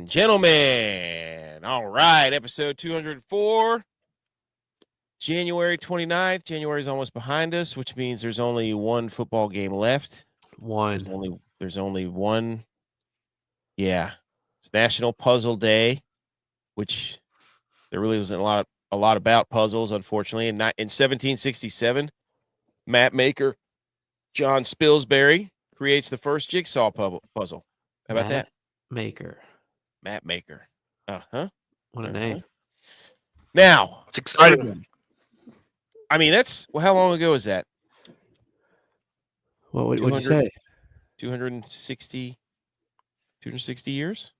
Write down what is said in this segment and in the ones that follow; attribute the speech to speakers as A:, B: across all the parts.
A: and gentlemen. All right, episode 204, January 29th. January is almost behind us, which means there's only one football game left. There's only one. Yeah. It's National Puzzle Day, which there really wasn't a lot about puzzles, unfortunately. In 1767, map maker John Spilsbury creates the first jigsaw puzzle. How about that? Map maker. Uh-huh.
B: What a name.
A: Now,
C: it's exciting.
A: I mean, how long ago is that?
B: What would you say?
A: 260 years?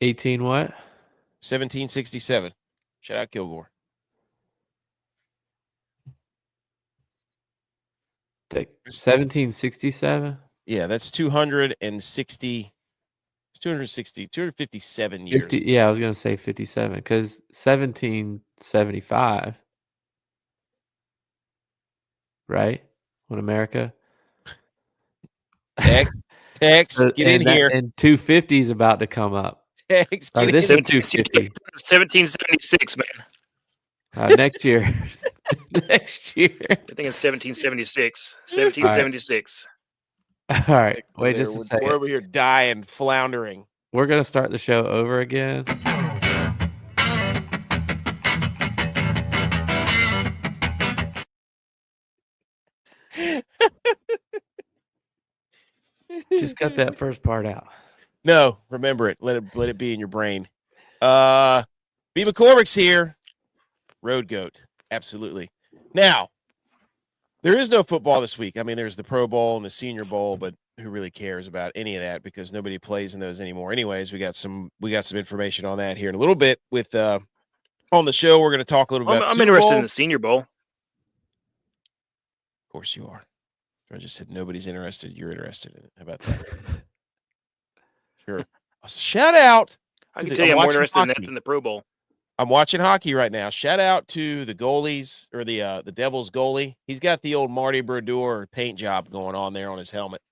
B: 18 what?
A: 1767. Shout out Kilgore.
B: 1767?
A: Yeah, that's 257 years.
B: 50, yeah, I was going to say 57 because 1775, right? When America.
A: Tex, get in here.
B: And 250 is about to come up.
A: Tex,
B: this is 250.
C: 1776, man.
B: Next year. Next year.
C: I think it's 1776. 1776.
B: All right. Wait just a second.
A: We're over here dying, floundering.
B: We're going to start the show over again. Just cut that first part out.
A: No, remember it. Let it be in your brain. B. McCormick's here. Road Goat. Absolutely. Now, there is no football this week. I mean, there's the Pro Bowl and the Senior Bowl, but who really cares about any of that because nobody plays in those anymore. Anyways, we got some information on that here in a little bit with on the show. We're going to talk a little bit about
C: I'm
A: Super
C: interested
A: Bowl.
C: in the Senior Bowl.
A: Of course you are. I just said nobody's interested. You're interested in it. How about that? Sure. Shout out.
C: I can tell you I'm more interested in that than the Pro Bowl.
A: I'm watching hockey right now. Shout out to the goalies or the Devils goalie. He's got the old Marty Brodeur paint job going on there on his helmet.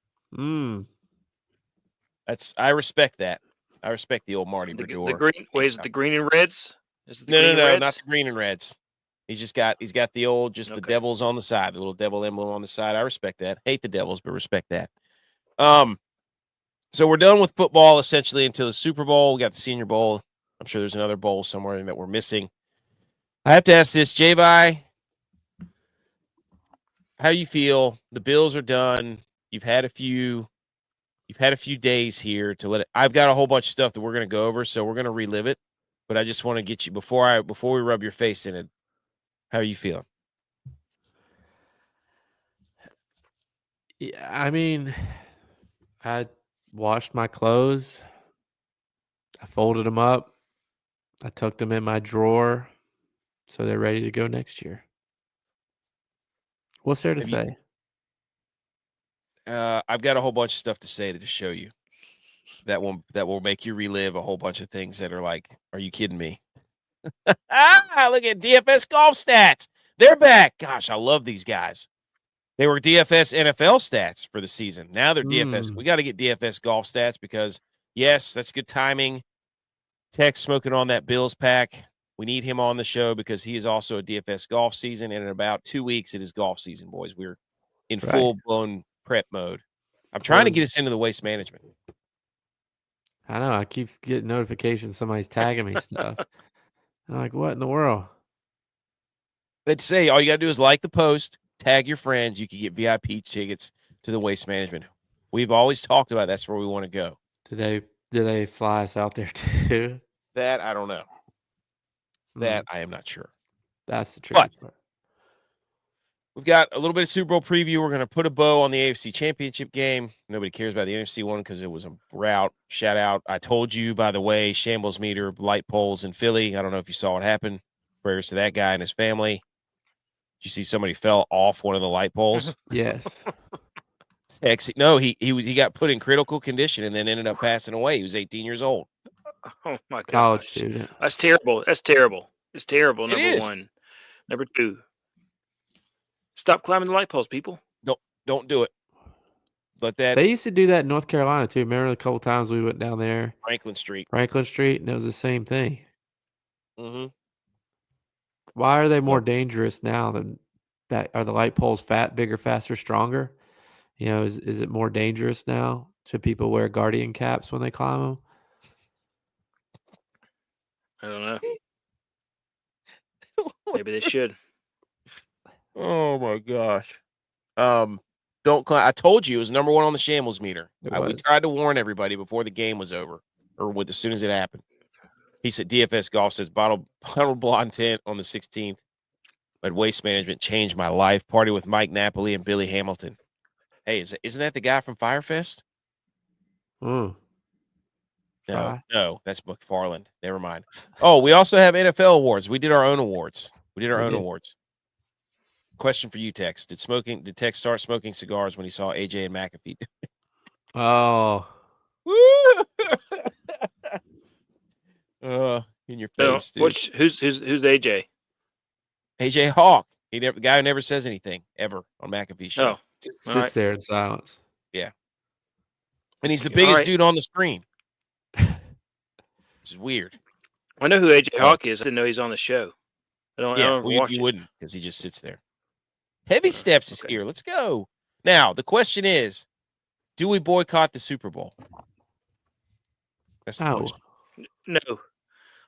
A: I respect that. I respect the old Marty Brodeur.
C: The green. Wait, is it the green and reds?
A: No, not the green and reds. He's got the old the Devils on the side, the little devil emblem on the side. I respect that. Hate the Devils, but respect that. So we're done with football essentially until the Super Bowl. We got the Senior Bowl. I'm sure there's another bowl somewhere that we're missing. I have to ask this, J-Bye. How do you feel? The Bills are done. You've had a few days here to let it. I've got a whole bunch of stuff that we're going to go over, so we're going to relive it. But I just want to get you before we rub your face in it. How are you feeling?
B: Yeah, I mean, I washed my clothes. I folded them up. I tucked them in my drawer, so they're ready to go next year. What's there to say?
A: I've got a whole bunch of stuff to say to show you. That will make you relive a whole bunch of things that are like, are you kidding me? Look at DFS golf stats. They're back. Gosh, I love these guys. They were DFS NFL stats for the season. Now they're DFS. We got to get DFS golf stats because, yes, that's good timing. Tex smoking on that Bills pack. We need him on the show because he is also a DFS golf season, and in about 2 weeks, it is golf season, boys. We're in full-blown prep mode. I'm trying to get us into the waste management.
B: I know. I keep getting notifications somebody's tagging me stuff. I'm like, what in the world?
A: They'd say all you got to do is like the post, tag your friends. You can get VIP tickets to the waste management. We've always talked about that's where we want to go.
B: Do they fly us out there too?
A: That I don't know. That I am not sure.
B: That's the tricky part.
A: We've got a little bit of Super Bowl preview. We're going to put a bow on the AFC Championship game. Nobody cares about the NFC one because it was a rout. Shout out. I told you, by the way, shambles meter, light poles in Philly. I don't know if you saw what happened. Prayers to that guy and his family. Did you see somebody fell off one of the light poles?
B: Yes.
A: No, he got put in critical condition and then ended up passing away. He was 18 years old.
C: Oh my God.
B: College student.
C: That's terrible. It's terrible. Number
A: is.
C: one. Number two. Stop climbing the light poles, people.
A: Don't do it. Let that
B: They used to do that in North Carolina too. Remember a couple times we went down there,
A: Franklin Street.
B: Franklin Street, and it was the same thing.
A: Mm-hmm.
B: Why are they more
A: Yep.
B: dangerous now than that? Are the light poles bigger, faster, stronger? You know, is it more dangerous now? Should people wear guardian caps when they climb them?
C: I don't know. Maybe they should.
A: Oh my gosh. Don't climb. I told you it was number 1 on the shambles meter. We tried to warn everybody before the game was over, or as soon as it happened. He said DFS Golf says bottle blonde tint on the 16th. But Waste Management changed my life. Party with Mike Napoli and Billy Hamilton. Hey, isn't that the guy from Firefest?
B: Mm.
A: No, that's McFarland. Never mind. Oh, we also have NFL awards. We did our own awards. Awards. Question for you, Tex. Did Tex start smoking cigars when he saw AJ and McAfee?
B: Oh.
A: In your
C: No,
A: face, dude.
C: who's AJ?
A: AJ Hawk. The guy who never says anything ever on McAfee's show.
C: Oh,
B: Sits there in silence.
A: Yeah. And he's the biggest dude on the screen. Which is weird.
C: I know who AJ Hawk is. I didn't know he's on the show. I don't watch
A: you wouldn't, because he just sits there. Heavy Steps is here. Let's go. Now, the question is, do we boycott the Super Bowl? That's the question.
C: No.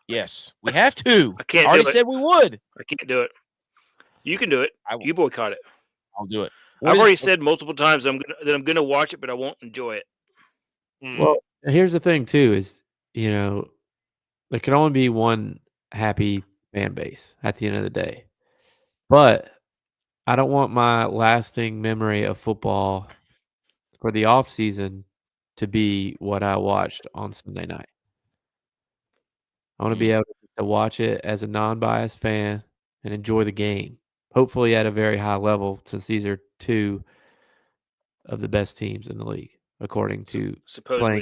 A: Yes, we have to.
C: I can't.
A: Already said we would.
C: I can't do it. You can do it. You boycott it.
A: I'll do it.
C: I've already said multiple times that I'm gonna watch it, but I won't enjoy it.
B: Well, here's the thing too: is there can only be one happy fan base at the end of the day. But I don't want my lasting memory of football for the off season to be what I watched on Sunday night. I want to be able to watch it as a non-biased fan and enjoy the game, hopefully at a very high level, since these are two of the best teams in the league, according to
C: supposedly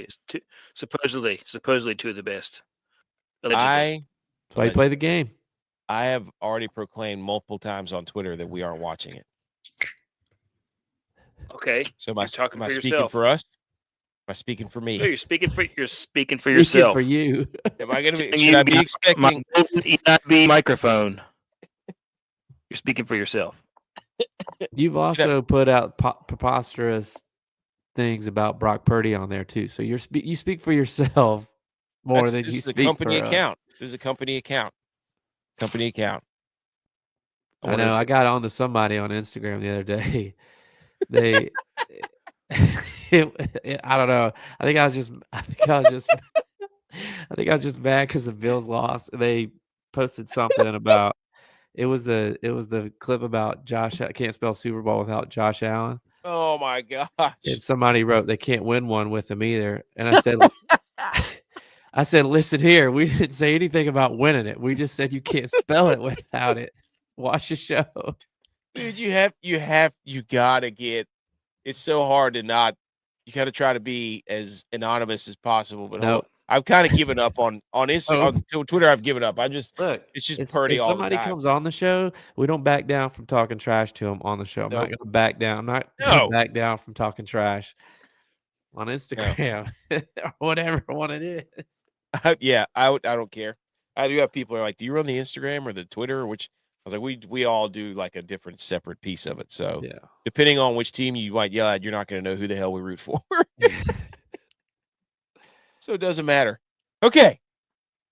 C: two of the best.
B: Allegedly. Why you play the game?
A: I have already proclaimed multiple times on Twitter that we aren't watching it.
C: Okay.
A: So am I speaking for us? Am I speaking for me?
C: No, you're speaking for yourself.
B: Speaking for you.
A: Am I going to be? Should I be expecting
C: my microphone? You're speaking for yourself.
B: You've also put out preposterous things about Brock Purdy on there too. So you speak for yourself more than you speak for us. This is a company account.
A: This is a company account. Company account.
B: I know. I got on to somebody on Instagram the other day. I don't know. I think I was just mad because the Bills lost. They posted something about it was the clip about Josh. I can't spell Super Bowl without Josh Allen.
A: Oh my gosh!
B: And somebody wrote they can't win one with him either. And I said, listen here, we didn't say anything about winning it. We just said you can't spell it without it. Watch the show.
A: Dude, you gotta get. It's so hard to not. You gotta try to be as anonymous as possible. But I've kind of given up on Instagram, on Twitter. I've given up. It's just Purdy all the time.
B: If somebody comes on the show, we don't back down from talking trash to them on the show. I'm not going to back down. I'm not going to back down from talking trash on Instagram or whatever one it is.
A: Yeah, I don't care. I do have people who are like, do you run the Instagram or the Twitter? Which I was like, we all do like a different separate piece of it. So depending on which team you might yell at, you're not going to know who the hell we root for. So it doesn't matter. Okay.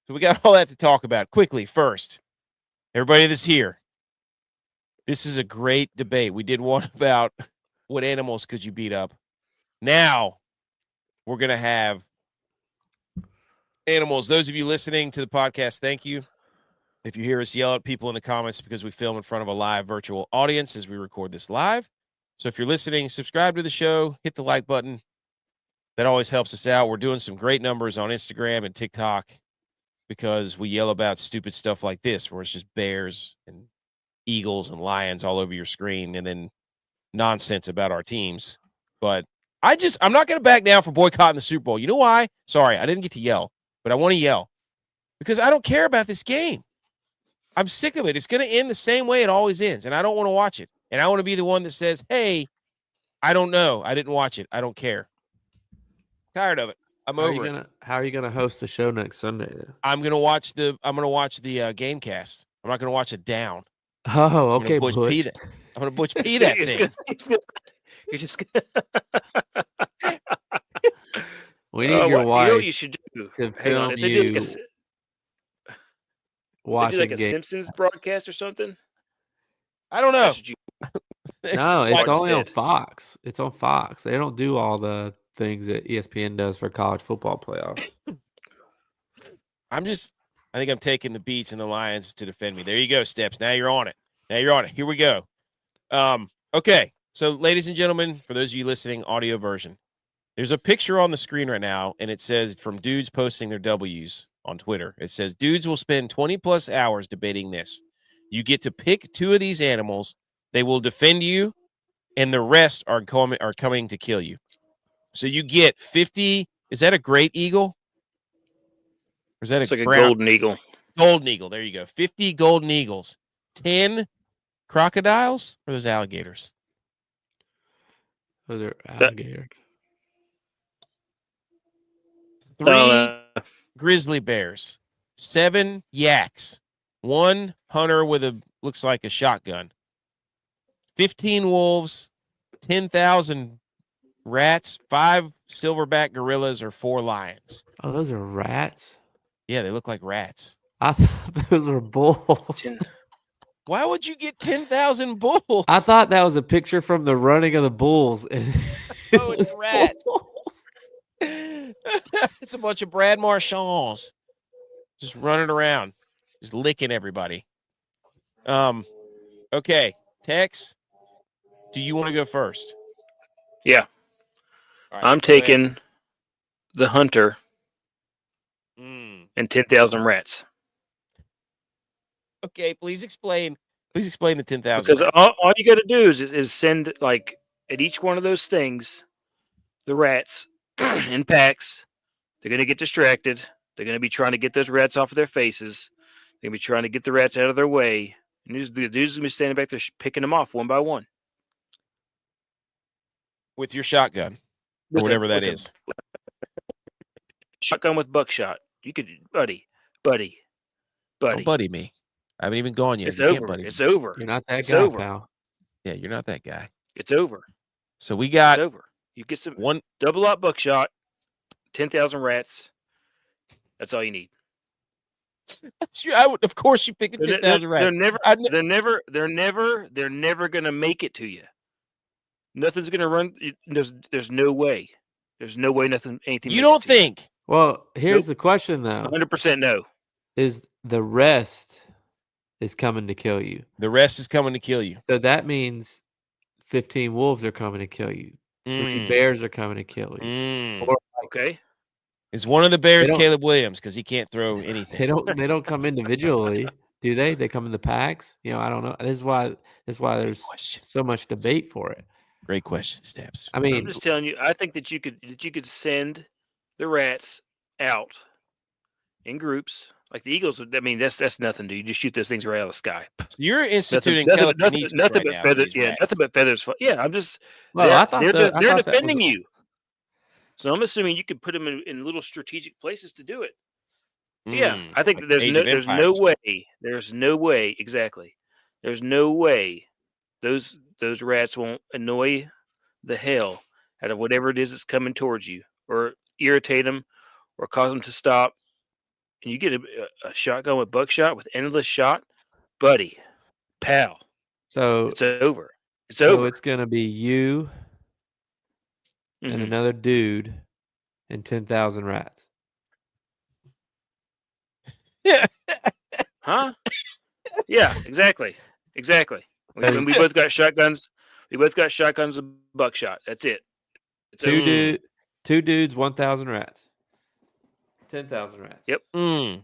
A: So we got all that to talk about. Quickly, first, everybody that's here, this is a great debate. We did one about what animals could you beat up. Now we're going to have animals. Those of you listening to the podcast, thank you. If you hear us yell at people in the comments, because we film in front of a live virtual audience as we record this live. So if you're listening, subscribe to the show, hit the like button. That always helps us out. We're doing some great numbers on Instagram and TikTok because we yell about stupid stuff like this, where it's just bears and eagles and lions all over your screen and then nonsense about our teams. But I'm not going to back down for boycotting the Super Bowl. You know why? Sorry, I didn't get to yell, but I want to yell because I don't care about this game. I'm sick of it. It's going to end the same way it always ends, and I don't want to watch it. And I want to be the one that says, hey, I don't know. I didn't watch it. I don't care. Tired of it. I'm over it.
B: How are you gonna host the show next Sunday then?
A: I'm gonna watch the game cast. I'm not gonna watch it down.
B: Oh,
A: I'm
B: okay,
A: gonna Butch P that. I'm gonna Butch P that thing.
C: You're just
B: We need your wife.
C: You know what you should do?
B: to
C: Hang on.
B: film
C: If they do
B: you
C: like they
B: watching
C: do like a
B: game.
C: Simpsons broadcast or something.
A: I don't know.
C: That's what you
B: No, it's
C: watch
B: only on
C: instead.
B: Fox. It's on Fox. They don't do all the things that ESPN does for college football playoffs.
A: I think I'm taking the Beats and the Lions to defend me. There you go, Steps. Now you're on it. Here we go. Okay. So, ladies and gentlemen, for those of you listening, audio version, there's a picture on the screen right now, and it says from dudes posting their W's on Twitter. It says dudes will spend 20 plus hours debating this. You get to pick 2 of these animals. They will defend you, and the rest are coming to kill you. So you get 50. Is that a great eagle? Or is that
C: It's like a golden eagle?
A: Golden eagle. There you go. 50 golden eagles. 10 crocodiles or those alligators?
B: Those are alligators.
A: 3 grizzly bears. 7 yaks. 1 hunter with looks like a shotgun. 15 wolves. 10,000 rats. 5 silverback gorillas or 4 lions.
B: Oh, those are rats?
A: Yeah, they look like rats.
B: I thought those are bulls.
A: Why would you get 10,000 bulls?
B: I thought that was a picture from the running of the bulls.
A: Oh, it's rats. It's a bunch of Brad Marchands just running around, just licking everybody. Okay, Tex, do you want to go first?
C: Yeah.
A: All right,
C: I'm taking the hunter and 10,000 rats.
A: Okay, please explain. Please explain the 10,000.
C: Because all you got to do is send, like, at each one of those things, the rats in packs. They're going to get distracted. They're going to be trying to get those rats off of their faces. They're going to be trying to get the rats out of their way. And the dude's going to be standing back there picking them off one by one.
A: With your shotgun, or whatever that is.
C: Shotgun with buckshot. You could, buddy.
A: Don't buddy me. I haven't even gone yet.
C: It's over. It's over.
B: You're not that guy, pal.
A: Yeah, you're not that guy.
C: It's over.
A: So we got
C: it's over. You get some double up buckshot, 10,000 rats. That's all you need.
A: Of course, you pick the 10,000 rats.
C: They're never gonna make it to you. Nothing's gonna run. There's no way. There's no way anything.
A: You don't think?
B: Well, here's the question though.
C: 100% no.
B: Is the rest is coming to kill you?
A: The rest is coming to kill you.
B: So that means 15 wolves are coming to kill you. 3 bears are coming to kill you.
C: Okay.
A: Is one of the bears Caleb Williams because he can't throw anything?
B: They don't come individually, do they? They come in the packs. You know, I don't know. This is why there's so much debate for it.
A: Great question, Steps.
B: I mean,
C: I'm just telling you. I think that you could send the rats out in groups like the eagles. I mean, that's nothing. Do you just shoot those things right out of the sky?
A: So you're instituting telekinesis
C: nothing
A: right
C: but feathers. Yeah, nothing but feathers. Yeah, I'm just.
B: Well,
C: they're defending you. So I'm assuming you could put them in little strategic places to do it. Yeah, I think
A: like
C: there's no way. There's no way. Exactly. There's no way those rats won't annoy the hell out of whatever it is that's coming towards you, or irritate them, or cause them to stop. And you get a shotgun with buckshot with endless shot, buddy, pal.
B: So
C: it's over. It's
B: over.
C: So
B: it's gonna be you and another dude and 10,000 rats.
A: Yeah.
C: Huh? Yeah, exactly. When we both got shotguns. We both got shotguns with buckshot. That's it. It's
B: two dudes, 1,000 rats. 10,000 rats.
C: Yep.
A: 2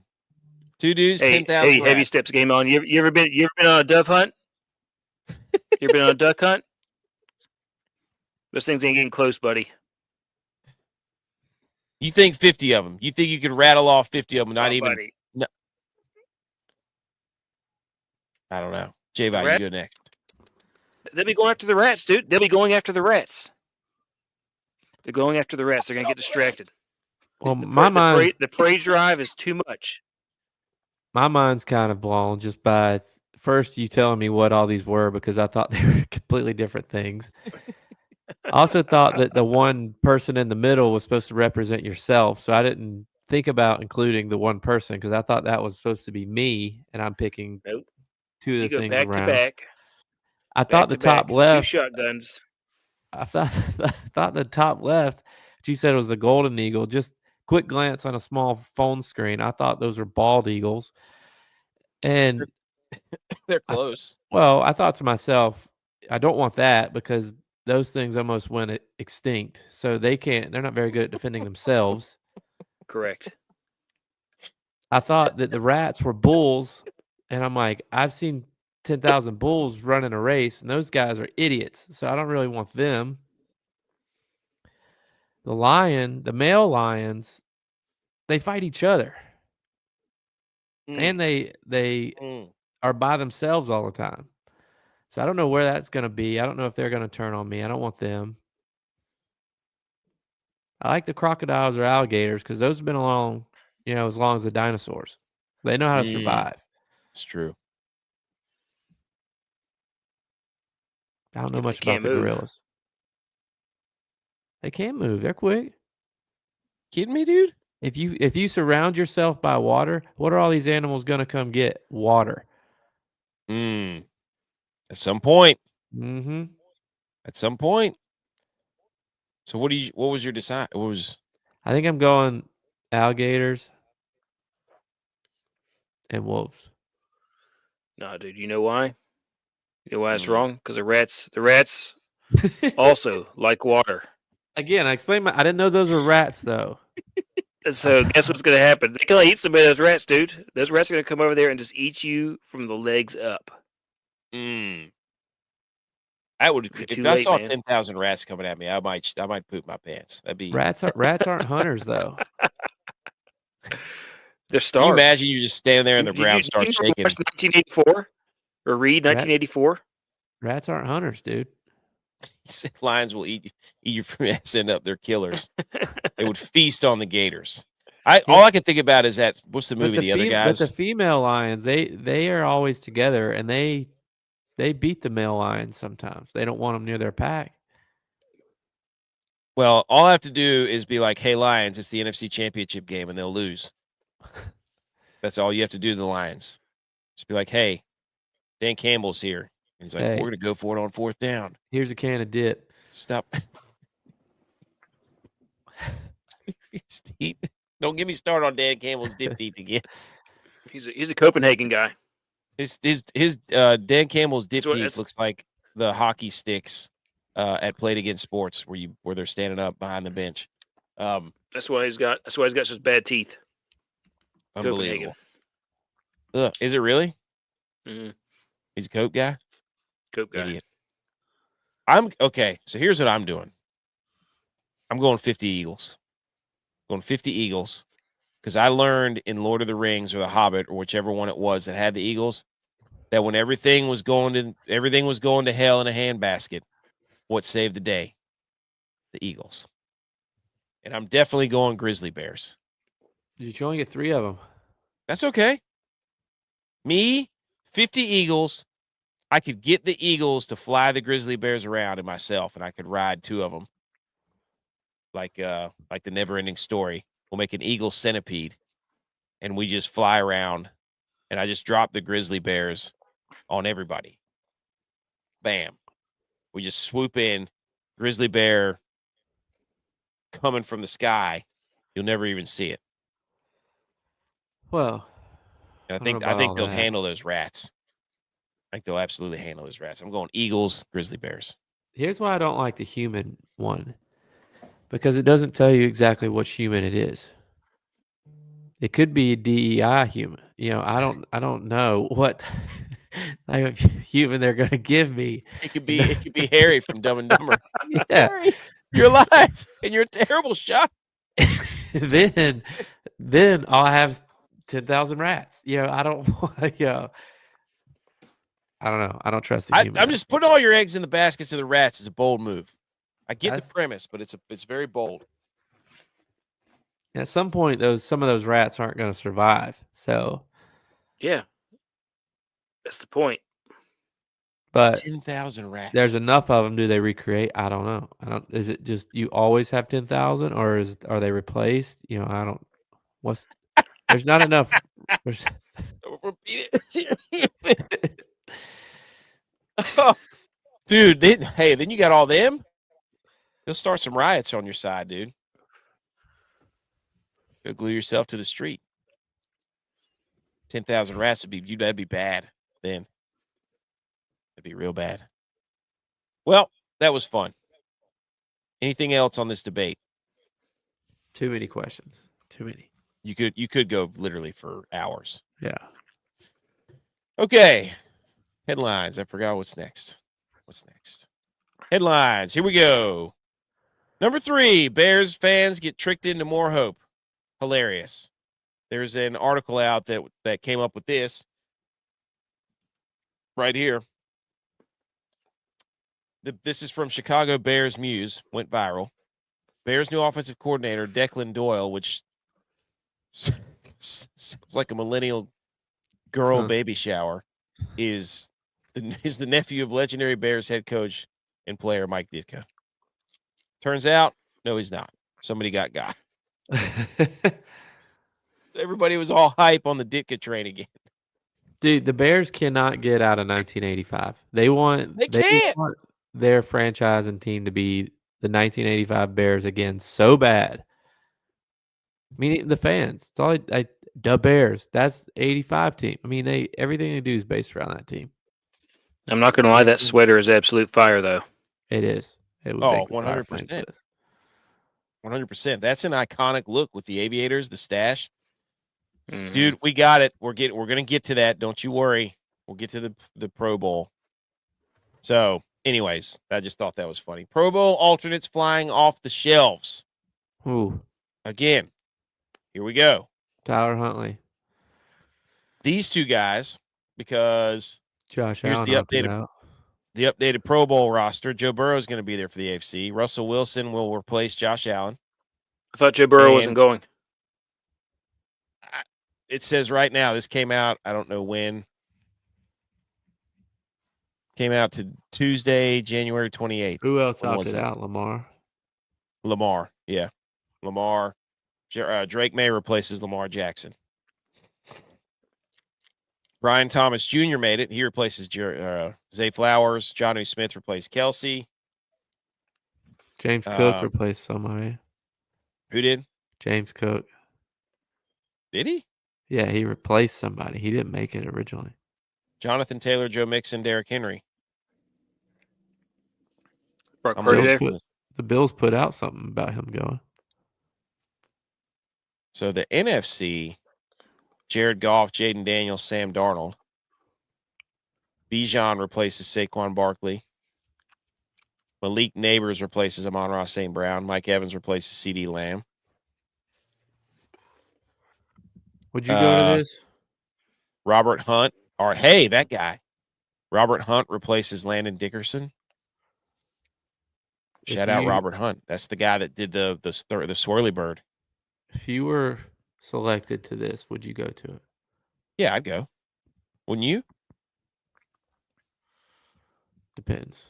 A: dudes, 10,000
C: Hey,
A: rats.
C: Heavy Steps game on. You ever been on a dove hunt? You ever been on a duck hunt? Those things ain't getting close, buddy.
A: You think 50 of them? You think you could rattle off 50 of them? Not even.
C: Buddy.
A: No. I don't know. J-Vi, you go next.
C: They'll be going after the rats, dude. They'll be going after the rats. They're going after the rats. They're going to get distracted.
B: Well, the
C: prey drive is too much.
B: My mind's kind of blown just by first you telling me what all these were, because I thought they were completely different things. I also thought that the one person in the middle was supposed to represent yourself, so I didn't think about including the one person because I thought that was supposed to be me, and I'm picking
C: Nope.
B: two of the things around.
C: You go back to back.
B: I thought the top left.
C: 2 shotguns.
B: I thought the top left, she said it was the golden eagle. Just quick glance on a small phone screen. I thought those were bald eagles. And
A: they're close.
B: I thought to myself, I don't want that because those things almost went extinct. So they're not very good at defending themselves.
C: Correct.
B: I thought that the rats were bulls. And I'm like, I've seen 10,000 bulls running a race, and those guys are idiots. So I don't really want them. The male lions, they fight each other. And they are by themselves all the time. So I don't know where that's going to be. I don't know if they're going to turn on me. I don't want them. I like the crocodiles or alligators because those have been along, as long as the dinosaurs. They know how to survive.
A: It's true.
B: I don't know much about the gorillas. They can't move. They're quick.
A: Kidding me, dude?
B: If you surround yourself by water, what are all these animals going to come get? Water.
A: At some point.
B: Mm-hmm.
A: At some point. So what was your decide?
B: I think I'm going alligators and wolves.
C: No, dude, you know why? You know why it's wrong? Because the rats also like water.
B: Again, I didn't know those were rats though.
C: So guess what's going to happen? They're going to eat some of those rats, dude. Those rats are going to come over there and just eat you from the legs up.
A: I would if I saw 10,000 rats coming at me, I might poop my pants. That'd be
B: rats aren't hunters though.
C: They're starved.
A: Can you imagine you just standing there and the ground starts shaking?
C: 1984 or read 1984.
B: Rats aren't hunters, dude.
A: Lions will eat you from ass end up. They're killers. They would feast on the gators. All I can think about is that what's the movie? The other guys.
B: But the female lions, they are always together, and they beat the male lions sometimes. They don't want them near their pack.
A: Well, all I have to do is be like, "Hey, Lions, it's the NFC Championship game," and they'll lose. That's all you have to do to the Lions. Just be like, "Hey, Dan Campbell's here." And he's like, "We're going to go for it on 4th down.
B: Here's a can of dip."
A: Stop. Don't get me started on Dan Campbell's dip teeth again.
C: He's a Copenhagen guy.
A: His Dan Campbell's dip teeth looks like the hockey sticks at Played Against Sports where they're standing up behind the bench.
C: That's why he's got such bad teeth.
A: Unbelievable. Is it really?
C: Mm-hmm.
A: He's a Cope guy.
C: Cope guy.
A: Idiot. I'm okay. So here's what I'm doing. I'm going 50 Eagles. Going 50 Eagles because I learned in Lord of the Rings or The Hobbit or whichever one it was that had the Eagles that when everything was going to hell in a handbasket, what saved the day? The Eagles. And I'm definitely going Grizzly Bears.
B: You can only get 3 of them.
A: That's okay. Me, 50 Eagles. I could get the Eagles to fly the Grizzly Bears around and myself, and I could ride 2 of them. Like the never-ending story. We'll make an eagle centipede, and we just fly around, and I just drop the Grizzly Bears on everybody. Bam. We just swoop in, grizzly bear coming from the sky. You'll never even see it.
B: Well,
A: and I think they'll handle those rats. I think they'll absolutely handle those rats. I'm going Eagles, Grizzly Bears. Here's
B: why I don't like the human one. Because it doesn't tell you exactly which human it is. It could be a DEI human. I don't know what type of human they're going to give me.
A: It could be Harry from Dumb and Dumber.
B: Yeah.
A: Harry, you're alive and you're a terrible shot.
B: then I'll have 10,000 rats. I don't want. I I don't know. I don't trust the human.
A: I'm just putting all your eggs in the baskets of the rats is a bold move. I get
B: That's-
A: the premise, but it's very bold.
B: At some point, some of those rats aren't going to survive. So,
C: Yeah, that's the point.
B: but
A: 10,000 rats.
B: there's enough of them. Do they recreate? I don't know. Is it just you always have 10,000, or are they replaced? You know, I don't. There's not enough.
A: Don't repeat it. Oh, dude, then you got all them. They'll start some riots on your side, dude. Go glue yourself to the street. 10,000 rats that'd be bad. Then that'd be real bad. Well, that was fun. Anything else on this debate?
B: Too many questions. Too many.
A: You could go literally for hours.
B: Yeah.
A: Okay. Headlines. I forgot what's next. Headlines. Here we go. Number 3, Bears fans get tricked into more hope. Hilarious. There's an article out that came up with this right here. This is from Chicago Bears Muse, went viral. Bears' new offensive coordinator, Declan Doyle, which sounds like a millennial girl baby shower, is the nephew of legendary Bears head coach and player Mike Ditka. Turns out, no, he's not. Somebody got. Everybody was all hype on the Ditka train again.
B: Dude, the Bears cannot get out of 1985. They want their franchise and team to be the 1985 Bears again so bad. I mean, the fans. It's all the Bears. That's the 85 team. I mean, everything they do is based around that team.
C: I'm not going to lie, that sweater is absolute fire, though.
B: It is.
A: 100%. 100%. That's an iconic look with the aviators, the stash.
C: Mm-hmm.
A: Dude, we got it. We're going to get to that. Don't you worry. We'll get to the Pro Bowl. So, anyways, I just thought that was funny. Pro Bowl alternates flying off the shelves.
B: Ooh.
A: Again, here we go.
B: Tyler Huntley.
A: These two guys, because
B: Josh
A: here's
B: Allen
A: the updated Pro Bowl roster. Joe Burrow is going to be there for the AFC. Russell Wilson will replace Josh Allen.
C: I thought Joe Burrow wasn't going.
A: It says right now, this came out, I don't know when. Came out to Tuesday, January 28th.
B: Who else opted out?
A: Lamar, yeah. Lamar. Drake May replaces Lamar Jackson. Brian Thomas Jr. made it. He replaces Zay Flowers. Jonnu Smith replaced Kelsey.
B: James Cook replaced somebody.
A: Who did?
B: James Cook.
A: Did he?
B: Yeah, he replaced somebody. He didn't make it originally.
A: Jonathan Taylor, Joe Mixon, Derrick Henry.
B: The Bills put out something about him going.
A: So the NFC, Jared Goff, Jaden Daniels, Sam Darnold. Bijan replaces Saquon Barkley. Malik Neighbors replaces Amon-Ra St. Brown. Mike Evans replaces CeeDee Lamb.
B: Would you go to this?
A: Robert Hunt, that guy. Robert Hunt replaces Landon Dickerson. Shout out Robert Hunt. That's the guy that did the swirly bird.
B: If you were selected to this, would you go to it?
A: Yeah, I'd go. Wouldn't you?
B: Depends.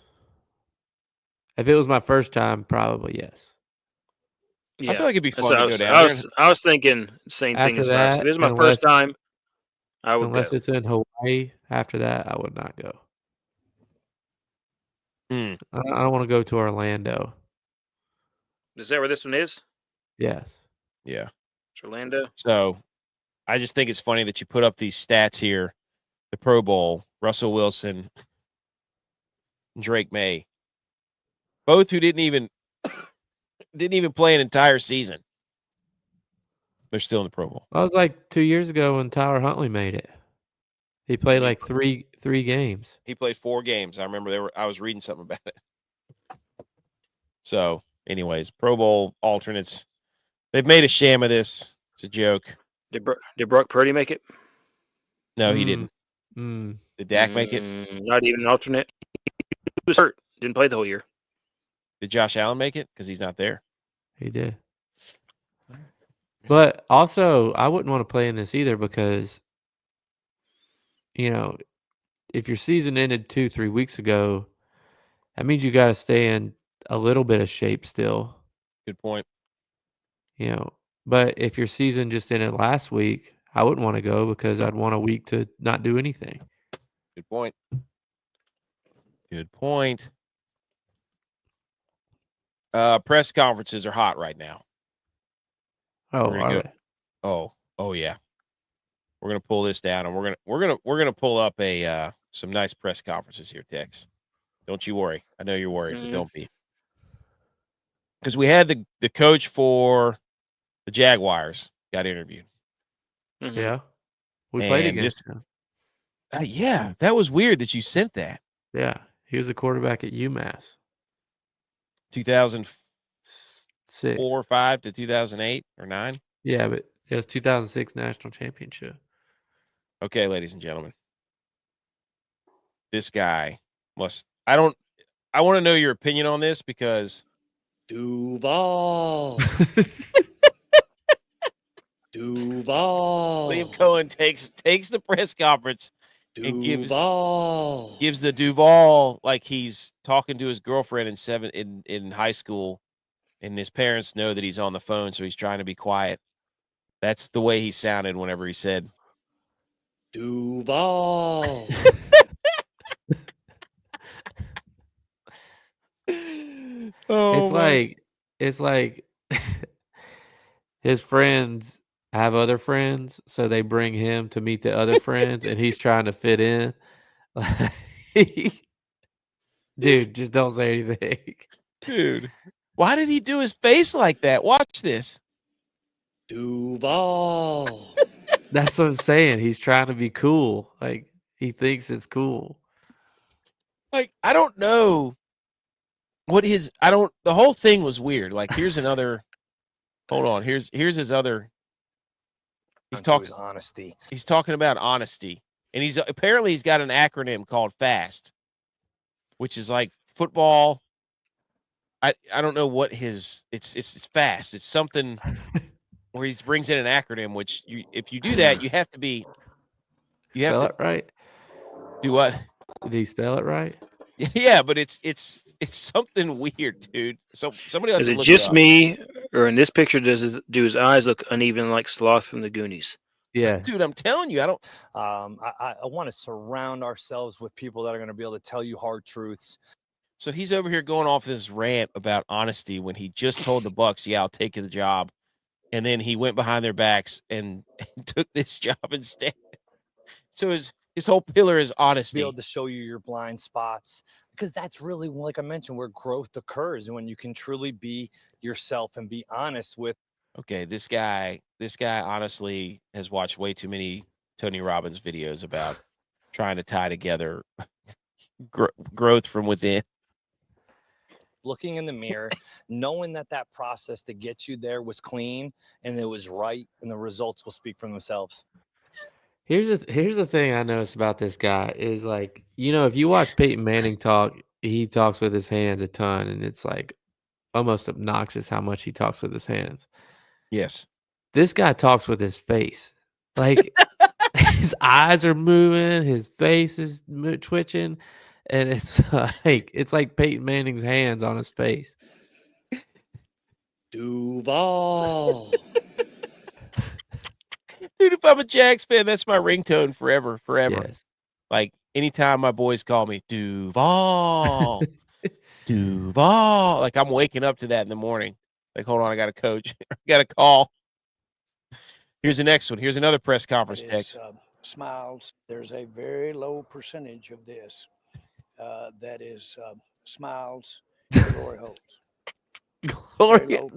B: If it was my first time, probably yes.
C: Yeah.
A: I feel like it'd be fun to go down there.
C: I was thinking the same thing as that. If this is my first time, I would
B: unless
C: go.
B: it's in Hawaii. After that, I would not go. I don't want to go to Orlando.
C: Is that where this one is?
B: Yes.
A: Yeah.
C: It's Orlando.
A: So I just think it's funny that you put up these stats here. The Pro Bowl, Russell Wilson, Drake May. Both who didn't even play an entire season. They're still in the Pro Bowl.
B: That was like 2 years ago when Tyler Huntley made it. He played like three games.
A: He played 4 games. I remember I was reading something about it. So, anyways, Pro Bowl alternates. They've made a sham of this. It's a joke.
C: Did Brock Purdy make it?
A: No, he didn't.
B: Mm,
A: Did Dak make it?
C: Not even an alternate. He was hurt. Didn't play the whole year.
A: Did Josh Allen make it? Because he's not there.
B: he did. But also, I wouldn't want to play in this either because, you know, if your season ended 2-3 weeks ago, that means you got to stay in a little bit of shape still.
A: Good point.
B: You know, but if your season just ended last week, I wouldn't want to go because I'd want a week to not do anything.
A: Good point. Good point. Press conferences are hot right now.
B: Oh,
A: We're gonna
B: are
A: go-
B: they?
A: Oh yeah. We're gonna pull this down, and we're gonna pull up a some nice press conferences here, Tex. Don't you worry. I know you're worried, but don't be. Because we had the coach for the Jaguars got interviewed.
C: Mhm.
B: Yeah. We played
A: And
B: against him.
A: Yeah, that was weird that you sent that.
B: Yeah. He was a quarterback at UMass.
A: 2004
B: 6.
A: or 5 to 2008 or 9.
B: Yeah, but it was 2006 national championship.
A: Okay, ladies and gentlemen. This guy I want to know your opinion on this because
D: Duval. Duval.
A: Liam Cohen takes the press conference and gives the Duval like he's talking to his girlfriend in high school, and his parents know that he's on the phone, so he's trying to be quiet. That's the way he sounded whenever he said
D: Duval.
A: Oh,
B: It's like his friends have other friends, so they bring him to meet the other friends, and he's trying to fit in. Dude, just don't say anything.
A: dude. Why did he do his face like that? Watch this.
D: Duval.
B: That's what I'm saying. He's trying to be cool. Like he thinks it's cool.
A: Like, I don't know what the whole thing was weird. Like, here's another hold on. Here's his other he's talking
D: honesty.
A: He's talking about honesty. And he's got an acronym called FAST, which is like football. I don't know what it's FAST. It's something where he brings in an acronym, which if you do that, you have to be
B: Spell it right.
A: do what?
B: Did he spell it right?
A: Yeah, but it's something weird, dude. So somebody else
C: Is
A: to
C: it
A: look
C: just
A: up.
C: me, or in this picture do his eyes look uneven like Sloth from the Goonies?
B: Yeah.
A: Dude, I'm telling you, I don't.
D: I want to surround ourselves with people that are going to be able to tell you hard truths.
A: So he's over here going off this rant about honesty when he just told the Bucks, "Yeah, I'll take the job," and then he went behind their backs and took this job instead. So his whole pillar is honesty.
D: Be able to show you your blind spots, because that's really, like I mentioned, where growth occurs, and when you can truly be yourself and be honest with.
A: Okay, this guy honestly has watched way too many Tony Robbins videos about trying to tie together growth from within.
D: Looking in the mirror, knowing that process to get you there was clean and it was right, and the results will speak for themselves.
B: Here's the thing I noticed about this guy is like, if you watch Peyton Manning talk, he talks with his hands a ton, and it's like almost obnoxious how much he talks with his hands.
A: Yes.
B: This guy talks with his face. Like his eyes are moving, his face is twitching, and it's like Peyton Manning's hands on his face.
D: Duval.
A: Dude, if I'm a Jags fan, that's my ringtone forever.
B: Yes.
A: Like anytime my boys call me Duval, Duval, like I'm waking up to that in the morning. Like, hold on, I got a coach, I got a call. Here's the next one. Here's another press conference text.
E: Smiles. There's a very low percentage of this that is smiles and glory holes.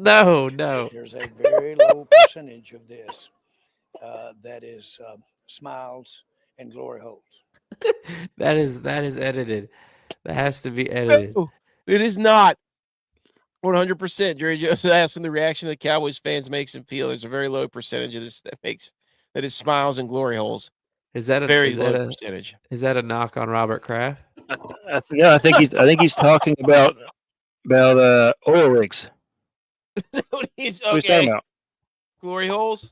B: No.
E: There's a very low percentage of this that is smiles and glory holes.
B: That is edited. That has to be edited.
A: No, it is not. 100%. Jerry Jones asking the reaction of the Cowboys fans makes him feel there's a very low percentage of this that is smiles and glory holes.
B: Is that
A: Very low percentage.
B: is that a knock on Robert Kraft?
C: No, I think he's talking about oil rigs.
A: He's
C: That's what he's talking about.
A: Glory holes.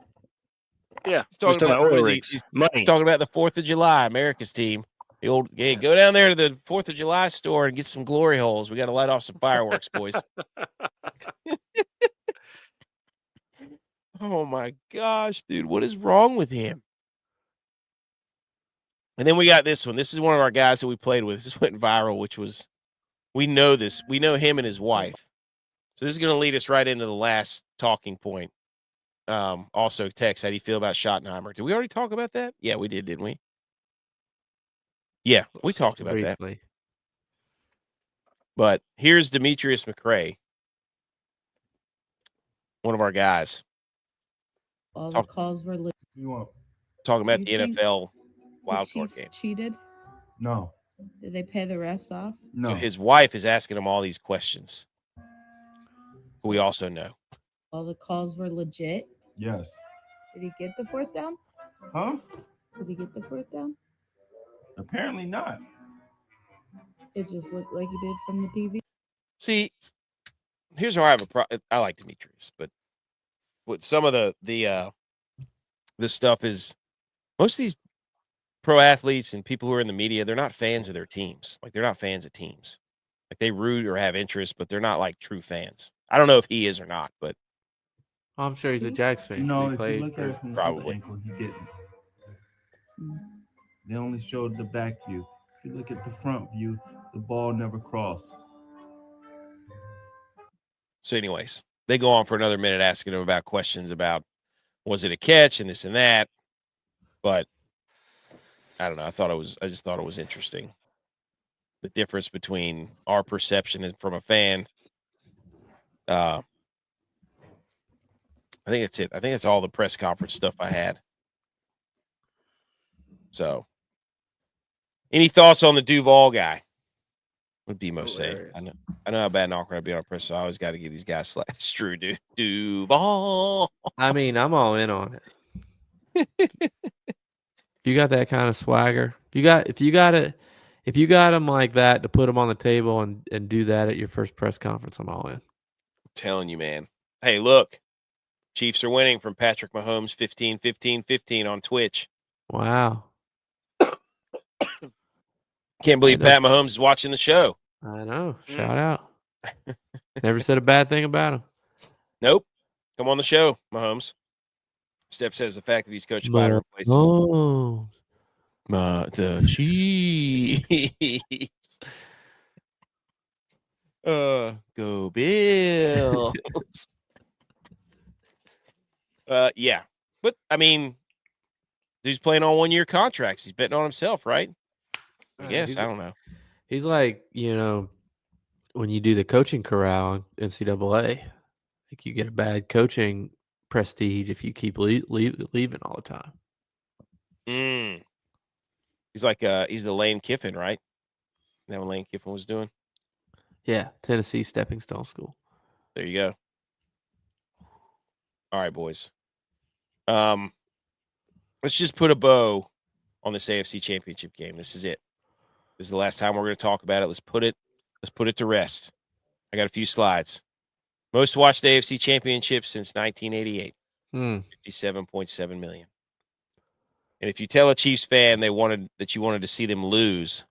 C: Yeah,
A: He's talking about
C: oil
A: what is
C: rigs.
A: he's
C: Money.
A: talking about the 4th of July, America's team. The old, hey, go down there to the 4th of July store and get some glory holes. We got to light off some fireworks, boys. Oh my gosh, dude, what is wrong with him? And then we got this one. This is one of our guys that we played with. This went viral, which was, we know this. We know him and his wife. So this is going to lead us right into the last talking point. Also, Tex, how do you feel about Schottenheimer? Did we already talk about that? Yeah, we did, didn't we? Yeah, we talked about that.
B: Briefly.
A: But here's Demetrius McRae, one of our guys,
F: All the calls were
A: talking about
F: You
A: the
F: think
A: NFL
F: the
A: wild card
F: Chiefs
A: game.
F: cheated.
G: No,
F: Did they pay the refs off?
G: no.
A: So his wife is asking him all these questions. Who we also know.
F: All the calls were legit.
G: Yes.
F: Did he get the 4th down?
G: Huh?
F: Did he get the 4th down?
G: Apparently not.
F: It just looked like he did from the TV.
A: See, here's where I have a problem. I like Demetrius, but with some of the stuff is, most of these pro athletes and people who are in the media, they're not fans of their teams. Like, they're not fans of teams. Like, they root or have interest, but they're not like true fans. I don't know if he is or not, but
B: I'm sure he's a Jags fan.
G: No,
B: He
G: if
B: played
G: you look at it from the
A: probably.
G: other ankle, he didn't.
F: Mm.
G: They only showed the back view. If you look at the front view, the ball never crossed.
A: So anyways, they go on for another minute asking him about questions about, was it a catch and this and that. But I don't know. I just thought it was interesting. The difference between our perception and from a fan. I think that's it. I think that's all the press conference stuff I had. So any thoughts on the Duval guy? Would be most say. I know how bad and awkward I'd be on press, so I always got to give these guys slack. It's true, dude. Duval.
B: I mean, I'm all in on it. If you got that kind of swagger, if you got him like that to put him on the table and do that at your first press conference, I'm all in.
A: I'm telling you, man. Hey, look. Chiefs are winning from Patrick Mahomes 15-15-15 on Twitch.
B: Wow.
A: Can't believe Pat Mahomes is watching the show.
B: I know. Shout out. Never said a bad thing about him.
A: Nope. Come on the show, Mahomes. Steph says the fact that he's coached by replaces the Chiefs. Go Bills. Yeah. But I mean, dude's playing on 1-year contracts. He's betting on himself, right? I guess. I don't know.
B: He's like, when you do the coaching corral in NCAA, like you get a bad coaching prestige if you keep leaving all the time.
A: He's like he's the Lane Kiffin, right? Isn't that what Lane Kiffin was doing?
B: Yeah, Tennessee stepping stone school.
A: There you go. All right, boys. Let's just put a bow on this AFC Championship game. This is it. This is the last time we're going to talk about it. Let's put it to rest. I got a few slides. Most watched AFC Championship since 1988. 57.7 million. And if you tell a Chiefs fan you wanted to see them lose,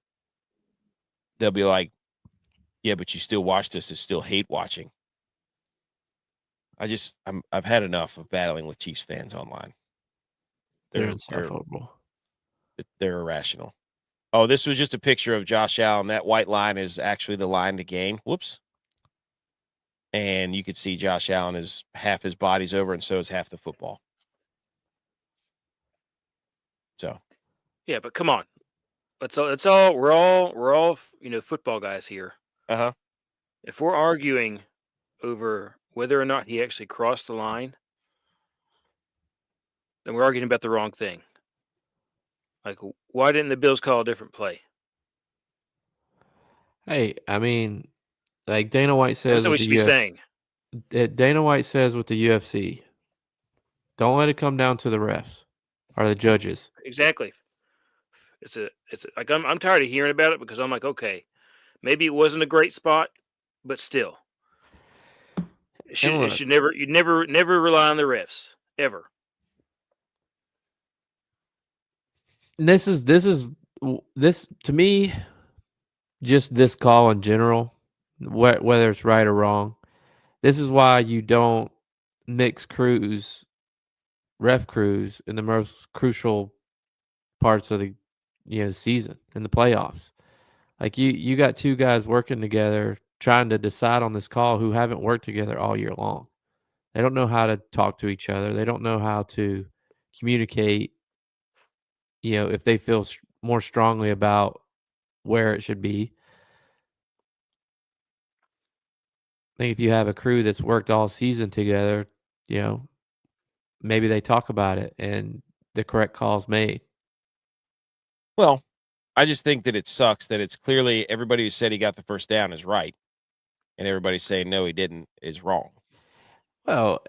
A: they'll be like, "Yeah, but you still watched us. It's still hate watching." I've had enough of battling with Chiefs fans online.
B: They're insufferable.
A: They're irrational. Oh, this was just a picture of Josh Allen. That white line is actually the line to gain. Whoops. And you could see Josh Allen is half his body's over, and so is half the football. So,
C: yeah, but come on, we're all football guys here. If we're arguing over whether or not he actually crossed the line, then we're arguing about the wrong thing. Like, why didn't the Bills call a different play?
B: Hey, I mean, like Dana White says,
C: that's what we should be saying.
B: Dana White says with the UFC, don't let it come down to the refs or the judges.
C: Exactly. like I'm tired of hearing about it because I'm like, okay, maybe it wasn't a great spot, but still, it should never you never rely on the refs ever.
B: This to me, just this call in general, whether it's right or wrong. This is why you don't mix ref crews in the most crucial parts of the season in the playoffs. Like you got two guys working together trying to decide on this call who haven't worked together all year long. They don't know how to talk to each other. They don't know how to communicate, if they feel more strongly about where it should be. I think if you have a crew that's worked all season together, maybe they talk about it and the correct call's made.
A: Well, I just think that it sucks that it's clearly everybody who said he got the first down is right, and everybody saying no, he didn't is wrong.
B: Well,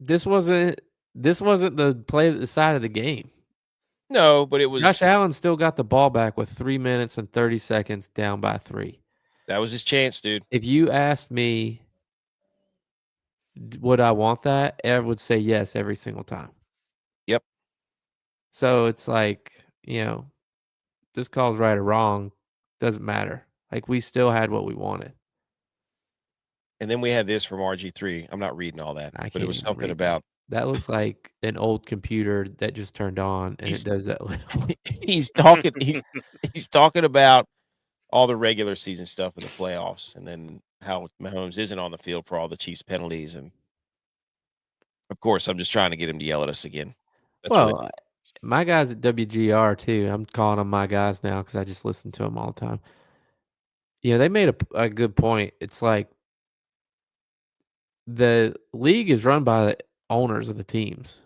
B: this wasn't the play at the side of the game.
A: No, but it was.
B: Josh Allen still got the ball back with 3 minutes and 30 seconds down by 3.
A: That was his chance, dude.
B: If you asked me, would I want that? I would say yes every single time.
A: Yep.
B: So it's like, this call's right or wrong, doesn't matter. Like, we still had what we wanted.
A: And then we had this from RG3. I'm not reading all that, but it was something about.
B: That looks like an old computer that just turned on, and it does that.
A: He's talking. He's talking about all the regular season stuff in the playoffs, and then how Mahomes isn't on the field for all the Chiefs penalties. And of course, I'm just trying to get him to yell at us again.
B: That's my guys at WGR too. I'm calling them my guys now because I just listen to them all the time. Yeah, they made a good point. It's like the league is run by the owners of the teams.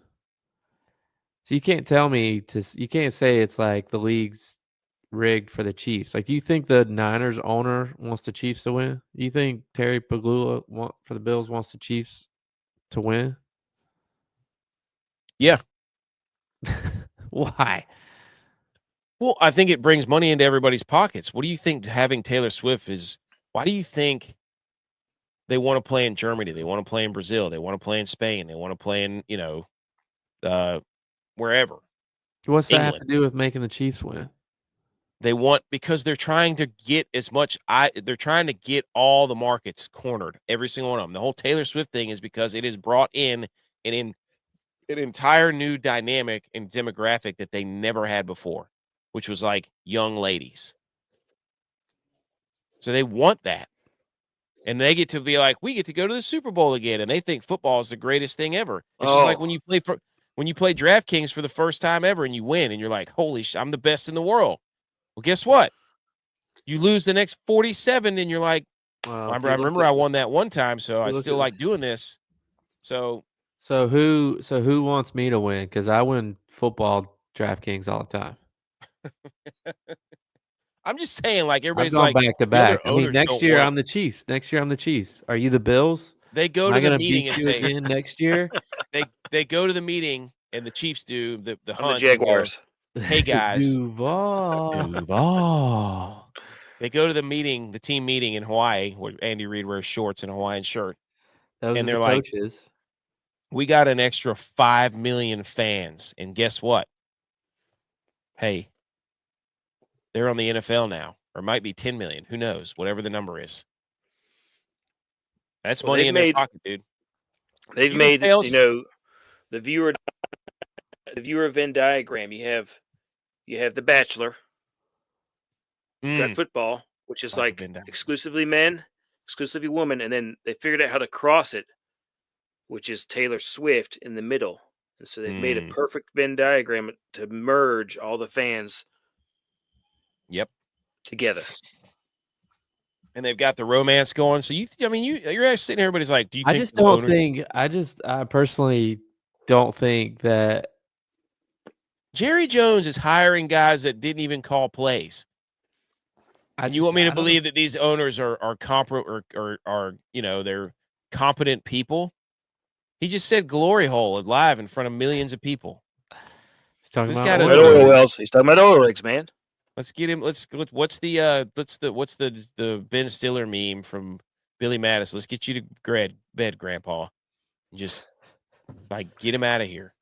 B: So you can't tell me you can't say it's like the league's rigged for the Chiefs. Like, do you think the Niners owner wants the Chiefs to win? Do you think Terry Pagula for the Bills wants the Chiefs to win?
A: Yeah.
B: Why?
A: Well, I think it brings money into everybody's pockets. What do you think having Taylor Swift is? Why do you think they want to play in Germany? They want to play in Brazil. They want to play in Spain. They want to play in, wherever.
B: What's that have to do with making the Chiefs win?
A: They want, because they're trying to get they're trying to get all the markets cornered, every single one of them. The whole Taylor Swift thing is because it has brought in an entire new dynamic and demographic that they never had before, which was like young ladies. So they want that. And they get to be like, we get to go to the Super Bowl again. And they think football is the greatest thing ever. It's just like when you play DraftKings for the first time ever and you win and you're like, holy shit, I'm the best in the world. Well, guess what? You lose the next 47 and you're like, I remember I won that one time, so I still like doing this. So
B: who wants me to win? Because I win football DraftKings all the time.
A: I'm just saying, like, everybody's
B: like
A: back
B: to back. I mean, next year I'm the Chiefs. Next year I'm the Chiefs. Are you the Bills?
A: They go to the meeting and say
B: again next year.
A: They go to the meeting and the Chiefs do the Hunts.
C: The Jaguars.
A: Hey guys,
B: Duval.
A: They go to the meeting, the team meeting in Hawaii, where Andy Reid wears shorts and a Hawaiian shirt.
B: And they're
A: like,
B: coaches.
A: We got an extra 5 million fans, and guess what? Hey, they're on the NFL now, or it might be 10 million. Who knows? Whatever the number is. That's money in their pocket, dude.
C: They've made, the viewer Venn diagram. You have The Bachelor. You got football, which is like exclusively men, exclusively women, and then they figured out how to cross it, which is Taylor Swift in the middle. And so they've made a perfect Venn diagram to merge all the fans.
A: Yep.
C: Together.
A: And they've got the romance going. So you're actually sitting there, everybody's like, do you think
B: I personally don't think that
A: Jerry Jones is hiring guys that didn't even call plays. You want me to believe that these owners are they're competent people? He just said glory hole live in front of millions of people.
B: He's talking
A: This
B: about
A: guy
B: oil
A: doesn't
C: About oil
A: know.
C: wells. He's talking about oil rigs, man.
A: Let's get him. What's the Ben Stiller meme from Billy Madison? Let's get you to bed, Grandpa. Just like get him out of here.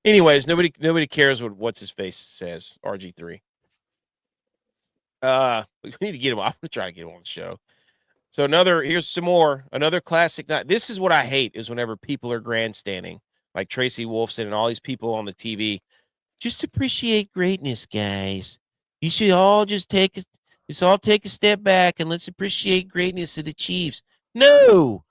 A: Anyways, nobody cares what what's his face says. RG3. We need to get him. I'm gonna try to get him on the show. So here's some more. Another classic night. This is what I hate is whenever people are grandstanding, like Tracy Wolfson and all these people on the TV. Just appreciate greatness, guys. You should all take a step back and let's appreciate greatness of the Chiefs. No,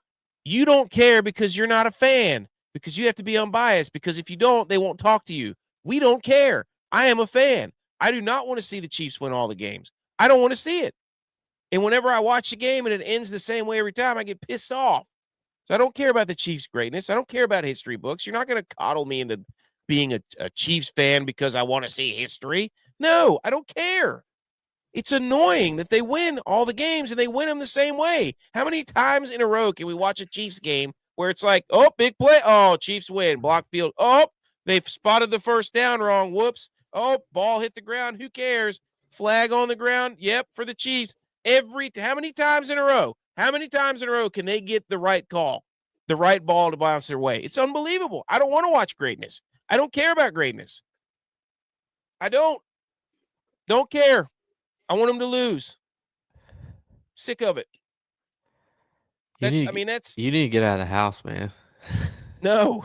A: you don't care because you're not a fan, because you have to be unbiased, because if you don't, they won't talk to you. We don't care. I am a fan. I do not want to see the Chiefs win all the games. I don't want to see it. And whenever I watch the game and it ends the same way every time, I get pissed off. So I don't care about the Chiefs' greatness. I don't care about history books. You're not going to coddle me into being a Chiefs fan because I want to see history. No, I don't care. It's annoying that they win all the games and they win them the same way. How many times in a row can we watch a Chiefs game where it's like, oh, big play. Oh, Chiefs win. Block field. Oh, they've spotted the first down wrong. Whoops. Oh, ball hit the ground. Who cares? Flag on the ground. Yep, for the Chiefs. How many times in a row? How many times in a row can they get the right call, the right ball to bounce their way? It's unbelievable. I don't want to watch greatness. I don't care about greatness. I don't care. I want them to lose. Sick of it.
B: You need to get out of the house, man.
A: No.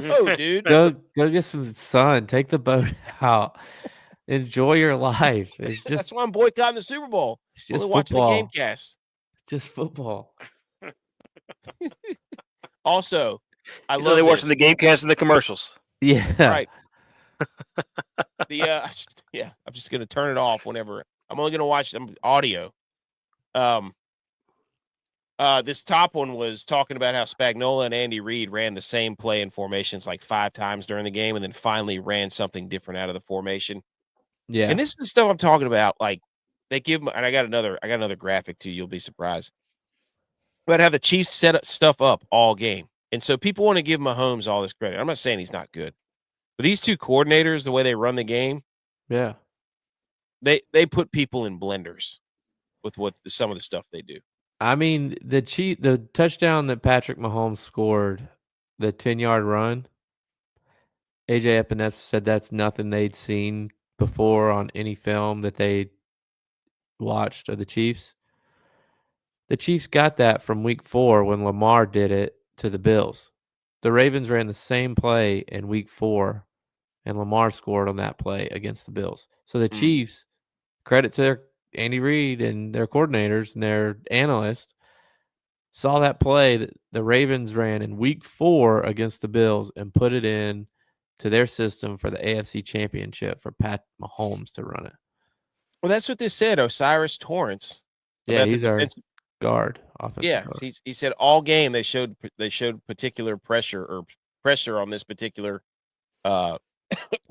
A: No, dude.
B: Go get some sun. Take the boat out. Enjoy your life. It's
A: That's
B: just
A: why I'm boycotting the Super Bowl.
B: it's just
A: Only watching the
B: football.
A: Gamecast.
B: Just football.
A: Also, I
C: He's
A: love
C: only
A: this.
C: watching the Gamecast and the commercials.
B: Yeah.
A: Right. I'm just gonna turn it off whenever I'm only gonna watch some audio. This top one was talking about how Spagnuolo and Andy Reid ran the same play in formations like 5 times during the game and then finally ran something different out of the formation.
B: Yeah.
A: And this is the stuff I'm talking about. Like they give them, and I got another graphic too. You'll be surprised. About how the Chiefs set up stuff up all game. And so people want to give Mahomes all this credit. I'm not saying he's not good. But these two coordinators, the way they run the game,
B: Yeah.
A: they put people in blenders with some of the stuff they do.
B: I mean, the touchdown that Patrick Mahomes scored, the 10-yard run, AJ Epineph said that's nothing they'd seen before on any film that they watched of the Chiefs. The Chiefs got that from week 4 when Lamar did it to the Bills. The Ravens ran the same play in week 4, and Lamar scored on that play against the Bills. So the Chiefs, credit to their Andy Reid and their coordinators and their analysts, saw that play that the Ravens ran in week 4 against the Bills and put it in to their system for the AFC Championship for Pat Mahomes to run it.
A: Well, that's what they said. Osiris Torrance.
B: Yeah, he's our guard. Offensive guard.
A: He said all game they showed particular pressure on this particular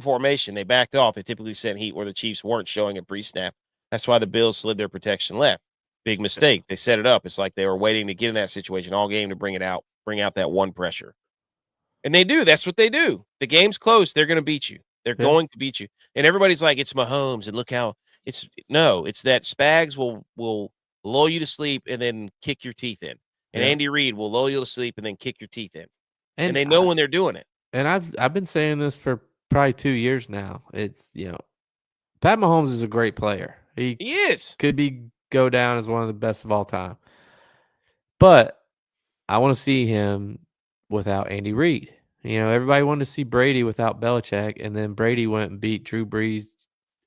A: formation. They backed off. They typically sent heat where the Chiefs weren't showing it pre-snap. That's why the Bills slid their protection left. Big mistake. They set it up. It's like they were waiting to get in that situation all game to bring out that one pressure. And they do. That's what they do. The game's close. They're going to beat you. They're going to beat you. And everybody's like, it's Mahomes. And look how it's that Spags will lull you to sleep and then kick your teeth in. And Andy Reid will lull you to sleep and then kick your teeth in. And they know when they're doing it.
B: And I've been saying this for probably 2 years now. It's, Pat Mahomes is a great player. He
A: is.
B: Could go down as one of the best of all time. But I want to see him without Andy Reid. Everybody wanted to see Brady without Belichick, and then Brady went and beat Drew Brees,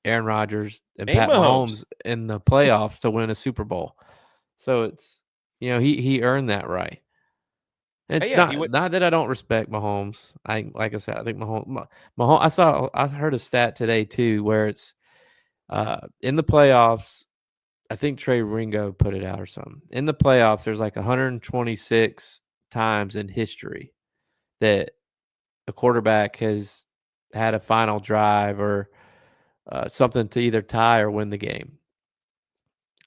B: Aaron Rodgers, and Pat Mahomes in the playoffs to win a Super Bowl. So it's, he earned that right. It's not that I don't respect Mahomes. Like I said, I think Mahomes. I heard a stat today too where it's in the playoffs. I think Trey Ringo put it out or something. In the playoffs, there's like 126 times in history that a quarterback has had a final drive or something to either tie or win the game.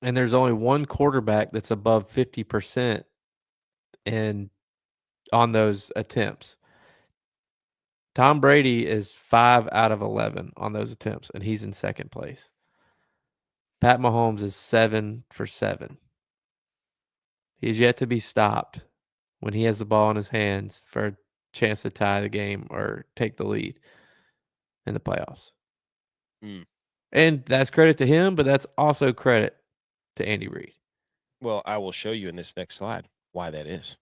B: And there's only one quarterback that's above 50% in on those attempts. Tom Brady is 5 out of 11 on those attempts, and he's in second place. Pat Mahomes is 7 for 7. He's yet to be stopped when he has the ball in his hands for a chance to tie the game or take the lead in the playoffs. And that's credit to him, but that's also credit to Andy Reid.
A: Well, I will show you in this next slide why that is.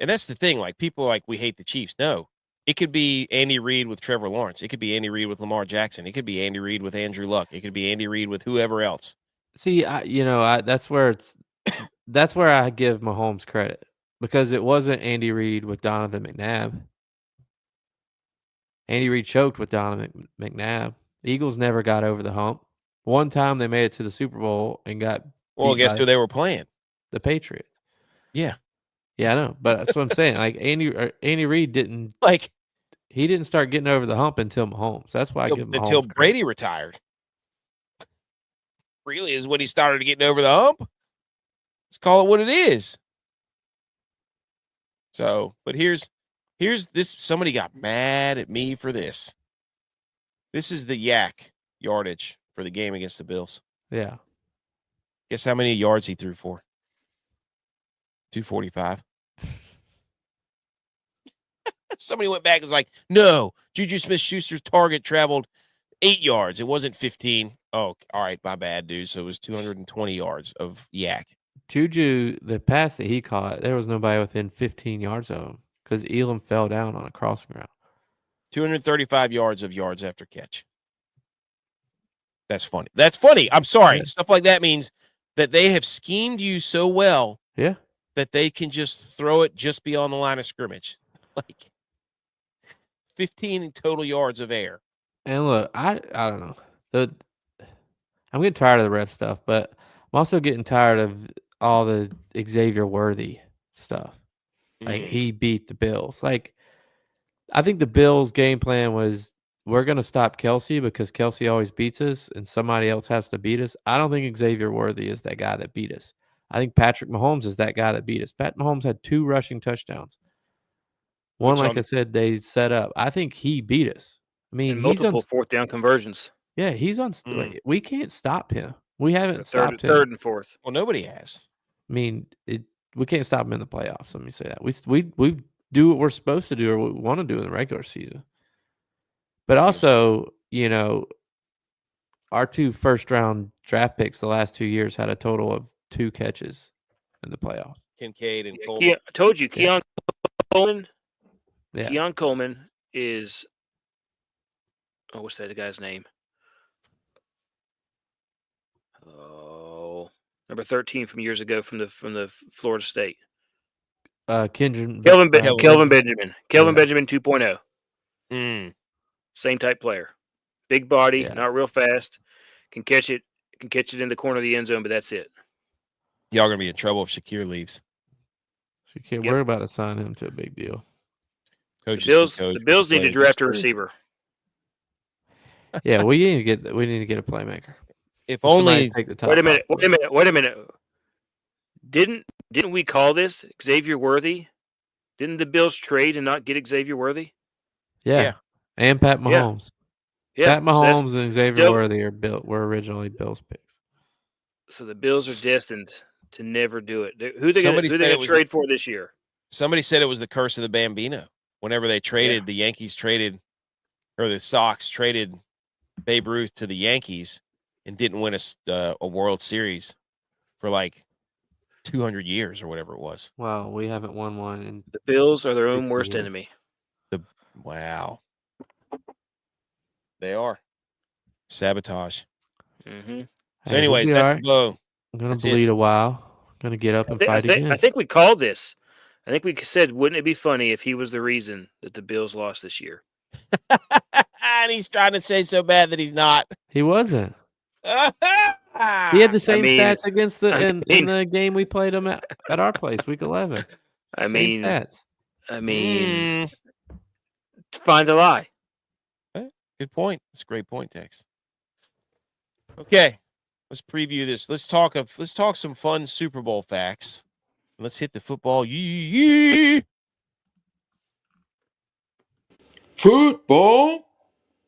A: And that's the thing. Like, people like, we hate the Chiefs. No, it could be Andy Reid with Trevor Lawrence. It could be Andy Reid with Lamar Jackson. It could be Andy Reid with Andrew Luck. It could be Andy Reid with whoever else.
B: See, that's where I give Mahomes credit, because it wasn't Andy Reid with Donovan McNabb. Andy Reid choked with Donovan McNabb. The Eagles never got over the hump. One time they made it to the Super Bowl and got
A: Well,
B: beat
A: guess
B: by
A: who they were playing?
B: the Patriots.
A: Yeah.
B: Yeah, I know, but that's what I'm saying. Like Andy Reid didn't start getting over the hump until Mahomes. That's why I give Mahomes
A: until
B: credit.
A: Brady retired. Really is when he started getting over the hump. Let's call it what it is. So, but here's this. Somebody got mad at me for this. This is the yak yardage for the game against the Bills.
B: Yeah.
A: Guess how many yards he threw for? 245. Somebody went back and was like, no, Juju Smith-Schuster's target traveled 8 yards. It wasn't 15. Oh, all right, my bad, dude. So it was 220 yards of yak.
B: Juju, the pass that he caught, there was nobody within 15 yards of him because Elam fell down on a crossing route.
A: 235 yards after catch. That's funny. That's funny. I'm sorry.
B: Yeah.
A: Stuff like that means that they have schemed you so well that they can just throw it just beyond the line of scrimmage. Like 15 total yards of air.
B: And look, I don't know. I'm getting tired of the ref stuff, but I'm also getting tired of all the Xavier Worthy stuff. Like, he beat the Bills. Like, I think the Bills' game plan was, we're going to stop Kelsey because Kelsey always beats us and somebody else has to beat us. I don't think Xavier Worthy is that guy that beat us. I think Patrick Mahomes is that guy that beat us. Pat Mahomes had 2 rushing touchdowns. One, like I said, they set up. I think he beat us. I mean,
C: and multiple fourth down conversions.
B: Yeah, he's on. We can't stop him. We haven't stopped him.
C: Third and fourth.
A: Well, nobody has.
B: I mean, we can't stop him in the playoffs. Let me say that. We do what we're supposed to do or what we want to do in the regular season. But also, our 2 first-round draft picks the last 2 years had a total of 2 catches in the playoffs.
A: Kincaid and Coleman.
C: Yeah, I told you, Keon Coleman.
B: Yeah.
C: Keon Coleman is. Oh, what's that guy's name? Oh, number 13 from years ago from the Florida State.
B: Kelvin
C: Benjamin. Benjamin 2.0. Same type player. Big body, not real fast. Can catch it in the corner of the end zone, but that's it.
A: Y'all gonna be in trouble if Shakir leaves.
B: We're about to sign him to a big deal.
C: The Bills need to draft a receiver.
B: Yeah, we need to get a playmaker.
A: If only
B: take the top.
C: Wait a minute. Didn't we call this Xavier Worthy? Didn't the Bills trade and not get Xavier Worthy?
B: Yeah. And Pat Mahomes.
C: Yeah.
B: Pat Mahomes and Xavier Worthy were originally Bills picks.
C: So the Bills are destined to never do it. Who they going to trade for this year?
A: Somebody said it was the curse of the Bambino. Whenever they traded, the Yankees traded, or the Sox traded Babe Ruth to the Yankees and didn't win a World Series for like 200 years or whatever it was.
B: Wow, we haven't won one. And
C: the Bills are their own worst enemy.
A: Wow. They are. Sabotage.
C: Mm-hmm.
A: So anyways, that's the blow.
B: I'm going to bleed a while. I'm going to get up and fight again.
C: I think we called this. I think we said, wouldn't it be funny if he was the reason that the Bills lost this year?
A: And he's trying to say so bad that he's not.
B: He wasn't. He had the same stats against in the game we played him at our place, week 11. Same stats.
C: Find a lie.
A: Good point. That's a great point, Tex. Okay, let's preview this. Let's talk some fun Super Bowl facts. Let's hit the football.
H: Football.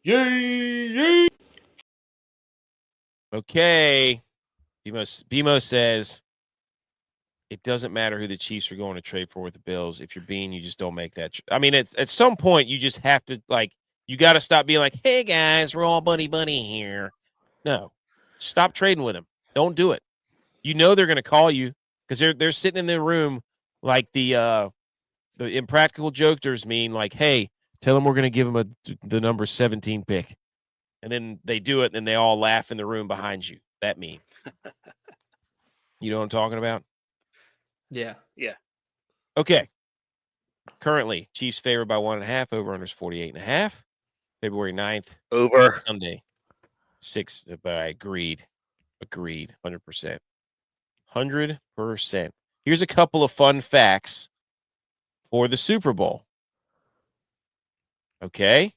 H: Yay, yay.
A: Okay. BMO says it doesn't matter who the Chiefs are going to trade for with the Bills. If you're Bean, you just don't make that. I mean, at some point, you just have to, like, you got to stop being like, hey, guys, we're all buddy here. No. Stop trading with them. Don't do it. You know they're going to call you because they're sitting in their room like the impractical jokers mean, like, hey, tell them we're going to give them the number 17 pick. And then they do it, and then they all laugh in the room behind you. That meme. You know what I'm talking about?
B: Yeah.
C: Yeah.
A: Okay. Currently, Chiefs favored by 1.5. Over-unders 48.5. February 9th.
C: Over.
A: Sunday. 6. But I agreed. 100%. 100%. Here's a couple of fun facts for the Super Bowl. Okay.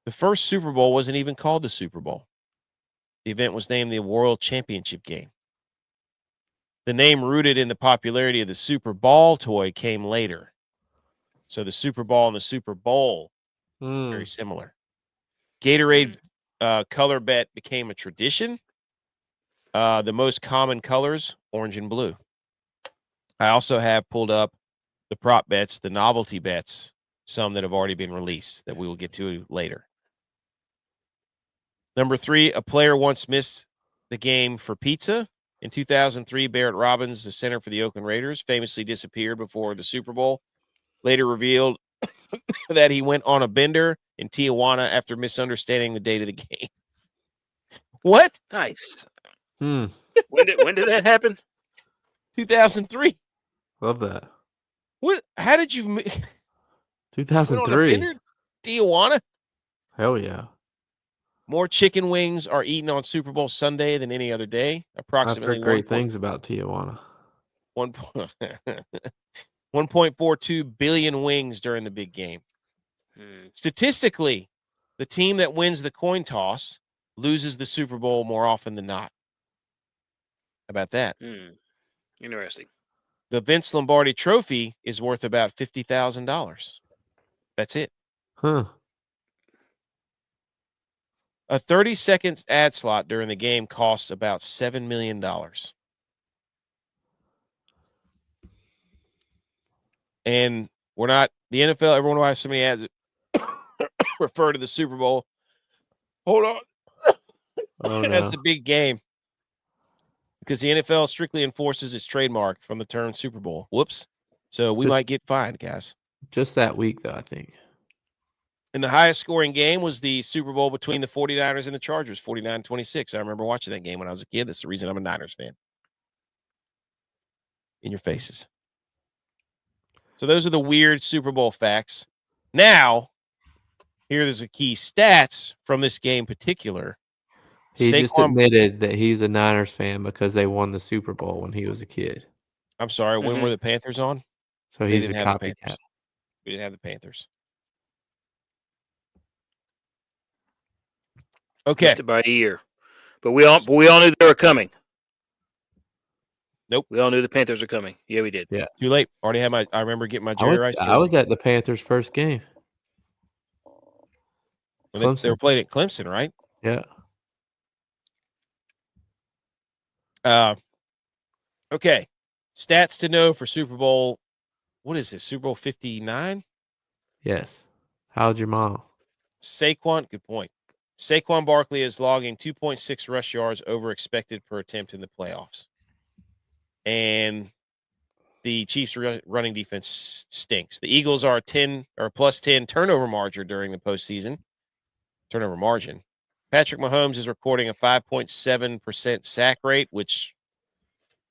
A: The first Super Bowl wasn't even called the Super Bowl. The event was named the World Championship Game. The name, rooted in the popularity of the Super Ball toy, came later. So the Super Ball and the Super Bowl, very similar. Gatorade color bet became a tradition. The most common colors, orange and blue. I also have pulled up the prop bets, the novelty bets, some that have already been released that we will get to later. Number 3, a player once missed the game for pizza. In 2003, Barrett Robbins, the center for the Oakland Raiders, famously disappeared before the Super Bowl. Later revealed that he went on a bender in Tijuana after misunderstanding the date of the game. What?
C: Nice.
B: Hmm.
C: When did that happen?
A: 2003.
B: Love that.
A: What? How did you went on a
B: 2003.
A: bender? Tijuana?
B: Hell yeah.
A: More chicken wings are eaten on Super Bowl Sunday than any other day.
B: I've
A: Approximately
B: heard great things about Tijuana.
A: 1.42 billion wings during the big game. Statistically, the team that wins the coin toss loses the Super Bowl more often than not. How about that?
C: Interesting.
A: The Vince Lombardi Trophy is worth about $50,000. That's it.
B: Huh.
A: A 30-second ad slot during the game costs about $7 million. And we're not, the NFL, everyone who has so many ads refer to the Super Bowl. Hold on.
B: Oh,
A: That's
B: no.
A: the big game. Because the NFL strictly enforces its trademark from the term Super Bowl. Whoops. So we might get fined, guys.
B: Just that week, though, I think.
A: And the highest scoring game was the Super Bowl between the 49ers and the Chargers, 49-26. I remember watching that game when I was a kid. That's the reason I'm a Niners fan. In your faces. So those are the weird Super Bowl facts. Now, here's the key stats from this game in particular.
B: He just admitted that he's a Niners fan because they won the Super Bowl when he was a kid.
A: I'm sorry, when were the Panthers on?
B: So
A: They
B: he's a
A: didn't have the
B: copycat.
A: Panthers. We didn't have the Panthers. Okay.
C: Just about a year. But we all knew they were coming.
A: Nope.
C: We all knew the Panthers are coming. Yeah, we did.
B: Yeah.
A: Too late. Already had I remember getting my Jerry Rice jersey.
B: I was at the Panthers' first game.
A: They were playing at Clemson, right?
B: Yeah.
A: Okay. Stats to know for Super Bowl. What is this? Super Bowl 59?
B: Yes. How's your mom?
A: Saquon, good point. Saquon Barkley is logging 2.6 rush yards over expected per attempt in the playoffs. And the Chiefs' running defense stinks. The Eagles are plus 10 turnover margin during the postseason. Turnover margin. Patrick Mahomes is recording a 5.7% sack rate, which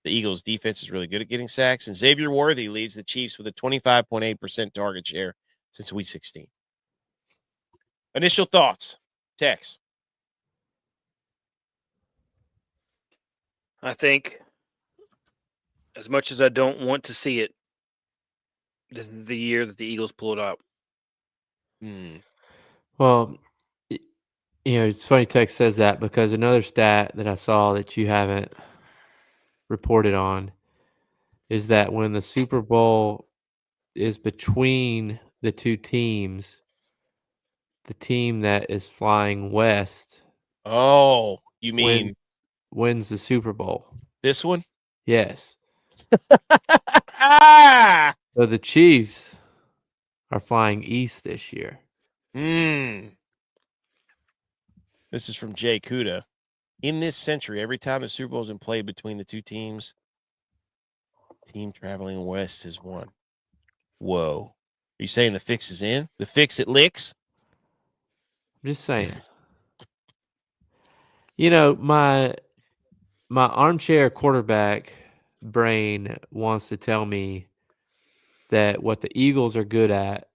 A: the Eagles' defense is really good at getting sacks. And Xavier Worthy leads the Chiefs with a 25.8% target share since Week 16. Initial thoughts. Tex.
C: I think, as much as I don't want to see it, this is the year that the Eagles pull it out.
B: Well, it's funny Tex says that because another stat that I saw that you haven't reported on is that when the Super Bowl is between the two teams, the team that is flying west
A: Oh, you mean
B: wins the Super Bowl.
A: this one?
B: Yes.
A: Ah!
B: So the Chiefs are flying east this year.
A: This is from Jay Kuda. In this century, every time the Super Bowl has been played between the two teams, team traveling west has won. Whoa. Are you saying the fix is in? The fix it licks?
B: I'm just saying. You know, my armchair quarterback brain wants to tell me that what the Eagles are good at,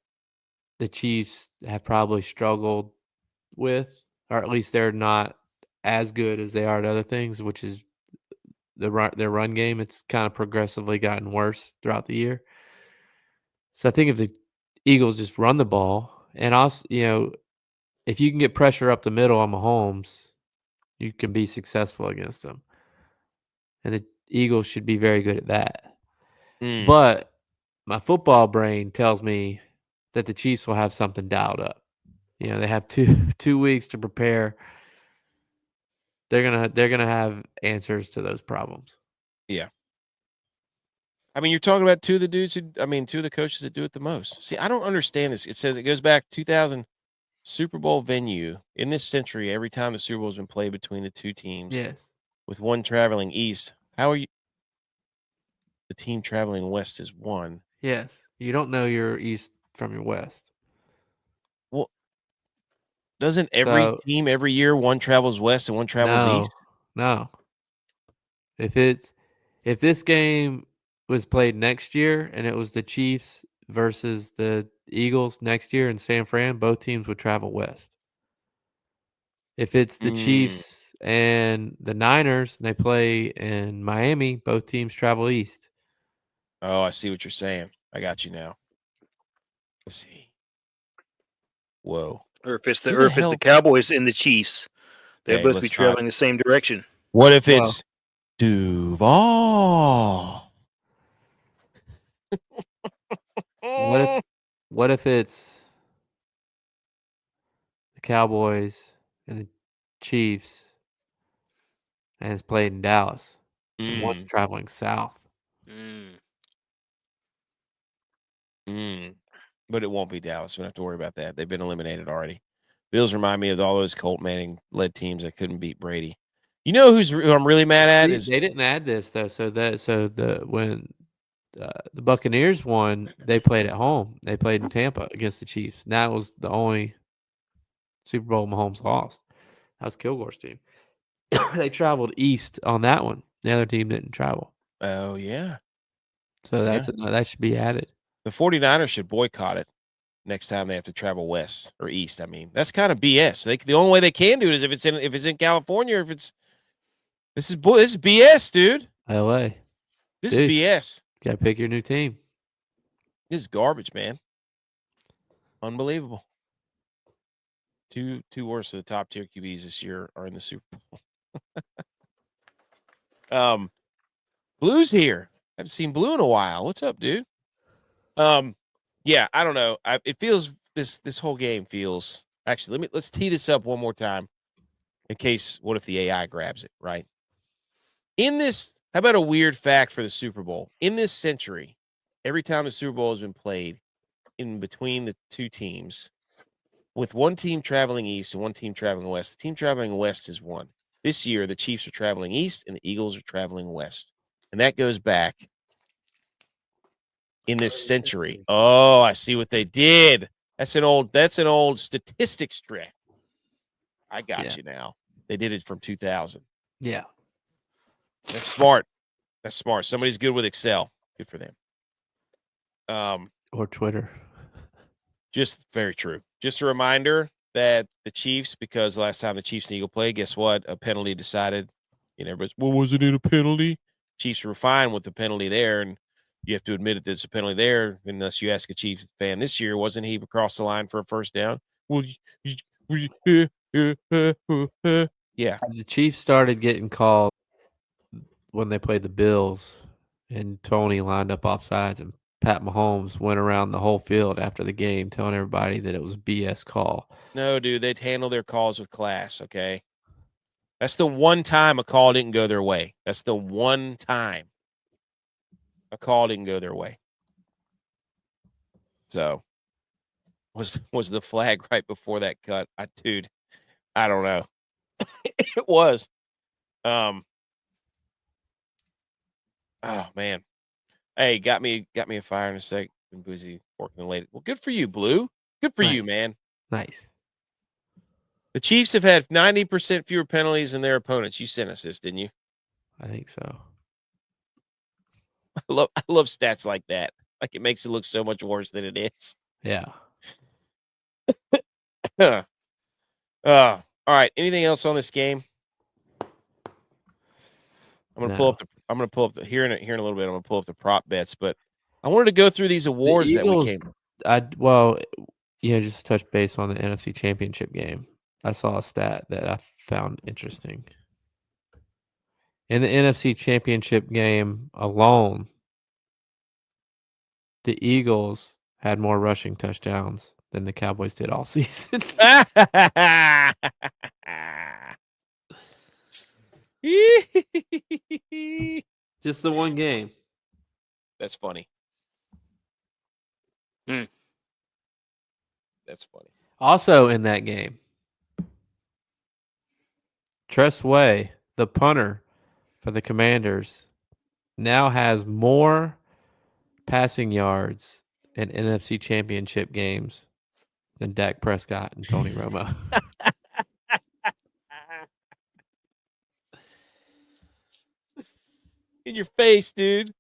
B: the Chiefs have probably struggled with, or at least they're not as good as they are at other things, which is their run game. It's kind of progressively gotten worse throughout the year. So I think if the Eagles just run the ball, and also, you know, if you can get pressure up the middle on Mahomes, you can be successful against them. And the Eagles should be very good at that. But my football brain tells me that the Chiefs will have something dialed up. You know, they have two weeks to prepare. They're gonna have answers to those problems.
A: Yeah. I mean, you're talking about two of the coaches that do it the most. See, I don't understand this. It says it goes back 2000 Super Bowl venue in this century. Every time the Super Bowl has been played between the two teams,
B: Yes.
A: with one traveling east. How are you? The team traveling west is one.
B: Yes. You don't know your east from your west.
A: Well, doesn't every team every year one travels west and one travels east?
B: No. If this game was played next year and it was the Chiefs versus the Eagles next year in San Fran, both teams would travel west. If it's the Chiefs and the Niners and they play in Miami, both teams travel east.
A: Oh, I see what you're saying. I got you now. Let's see. Whoa.
C: Or if it's the Cowboys and the Chiefs, they'll both be traveling the same direction.
A: What if it's Duval?
B: What if it's the Cowboys and the Chiefs and it's played in Dallas? And one's traveling south.
A: But it won't be Dallas. We don't have to worry about that. They've been eliminated already. Bills remind me of all those Colt Manning led teams that couldn't beat Brady. You know who I'm really mad at is
B: they didn't add this though. When the Buccaneers won, they played at home. They played in Tampa against the Chiefs. And that was the only Super Bowl Mahomes lost. That was Kilgore's team. They traveled east on that one. The other team didn't travel.
A: Oh yeah.
B: So that should be added.
A: The 49ers should boycott it next time they have to travel west or east. I mean, that's kind of BS. The only way they can do it is if it's in California, or if it's this is BS, dude.
B: LA.
A: This is BS.
B: Gotta pick your new team.
A: This is garbage, man. Unbelievable. Two worst of the top tier QBs this year are in the Super Bowl. Blue's here. I haven't seen Blue in a while. What's up, dude? Yeah, I don't know. It feels this whole game feels actually. Let's tee this up one more time, in case what if the AI grabs it, right? In this, how about a weird fact for the Super Bowl? In this century, every time the Super Bowl has been played in between the two teams, with one team traveling east and one team traveling west, the team traveling west is won. This year, the Chiefs are traveling east and the Eagles are traveling west. And that goes back in this century. Oh, I see what they did. That's an old statistics trick. I got you now. They did it from 2000.
B: Yeah.
A: That's smart. That's smart. Somebody's good with Excel. Good for them.
B: Or Twitter.
A: Just very true. Just a reminder that the Chiefs, because last time the Chiefs and Eagle played, guess what? A penalty decided. You know, well, wasn't it a penalty? Chiefs were fine with the penalty there, and you have to admit it. There's a penalty there, unless you ask a Chiefs fan this year. Wasn't he across the line for a first down? Well, yeah.
B: The Chiefs started getting called when they played the Bills, and Tony lined up off sides and Pat Mahomes went around the whole field after the game telling everybody that it was a BS call.
A: No, dude, they'd handle their calls with class, okay? That's the one time a call didn't go their way. That's the one time a call didn't go their way. So, was the flag right before that cut? Dude, I don't know. It was. Oh man. Hey, got me a fire in a sec. Been busy working late. Well, good for you, Blue. Good for you,
B: Nice.
A: man.
B: Nice.
A: The Chiefs have had 90% fewer penalties than their opponents. You sent us this, didn't you?
B: I think so.
A: I love stats like that. Like it makes it look so much worse than it is.
B: Yeah.
A: All right. Anything else on this game? I'm gonna pull up the here in a little bit. I'm gonna pull up the prop bets, but I wanted to go through these awards that we came.
B: Just touch base on the NFC Championship game. I saw a stat that I found interesting. In the NFC Championship game alone, the Eagles had more rushing touchdowns than the Cowboys did all season. Just the one game.
A: That's funny.
C: Hmm.
A: That's funny.
B: Also in that game, Tress Way, the punter for the Commanders, now has more passing yards in NFC Championship games than Dak Prescott and Tony Romo.
A: In your face, dude.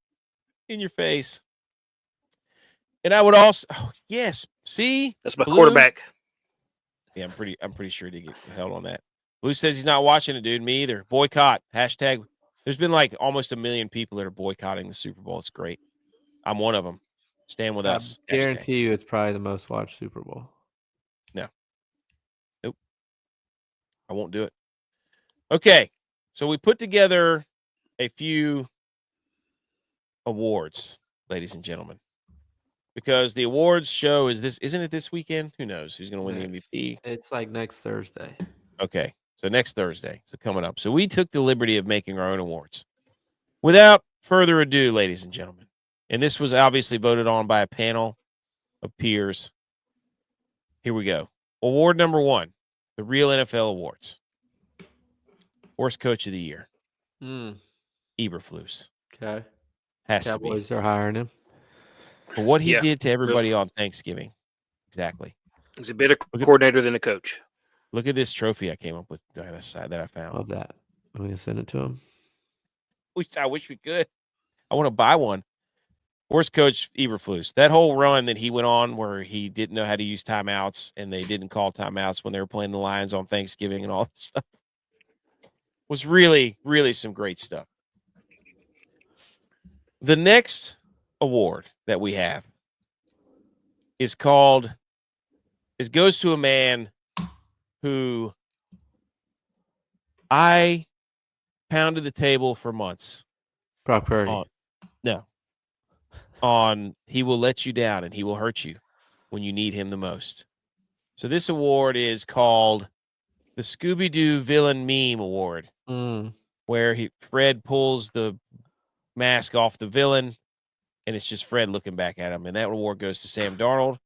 A: In your face. And I would also yes, see?
C: That's my
A: Blue?
C: quarterback.
A: Yeah, I'm pretty sure he did get held on that. Blue says he's not watching it, dude. Me either. Boycott. Hashtag. There's been like almost 1 million people that are boycotting the Super Bowl. It's great. I'm one of them. Stand with us.
B: I guarantee you it's probably the most watched Super Bowl.
A: No. Nope. I won't do it. Okay. So we put together a few awards, ladies and gentlemen. Because the awards show isn't it this weekend? Who knows who's going to win the MVP?
B: It's like next Thursday.
A: Okay. So next Thursday. So coming up. So we took the liberty of making our own awards. Without further ado, ladies and gentlemen, and this was obviously voted on by a panel of peers. Here we go. Award number 1, the real NFL awards. Worst coach of the year. Eberflus.
B: Okay.
A: Has
B: Cowboys
A: to be.
B: are hiring him.
A: For what he did to everybody on Thanksgiving. Exactly.
C: He's a better coordinator than a coach.
A: Look at this trophy I came up with that I found.
B: Love that. I'm going to send it to him.
A: I wish we could. I want to buy one. Worst coach, Eberflus. That whole run that he went on where he didn't know how to use timeouts and they didn't call timeouts when they were playing the Lions on Thanksgiving and all that stuff was really, really some great stuff. The next award that we have goes to a man who I pounded the table for months.
B: Brock Purdy.
A: He will let you down and he will hurt you when you need him the most. So this award is called the Scooby-Doo Villain Meme Award, where Fred pulls the mask off the villain, and it's just Fred looking back at him. And that award goes to Sam Darnold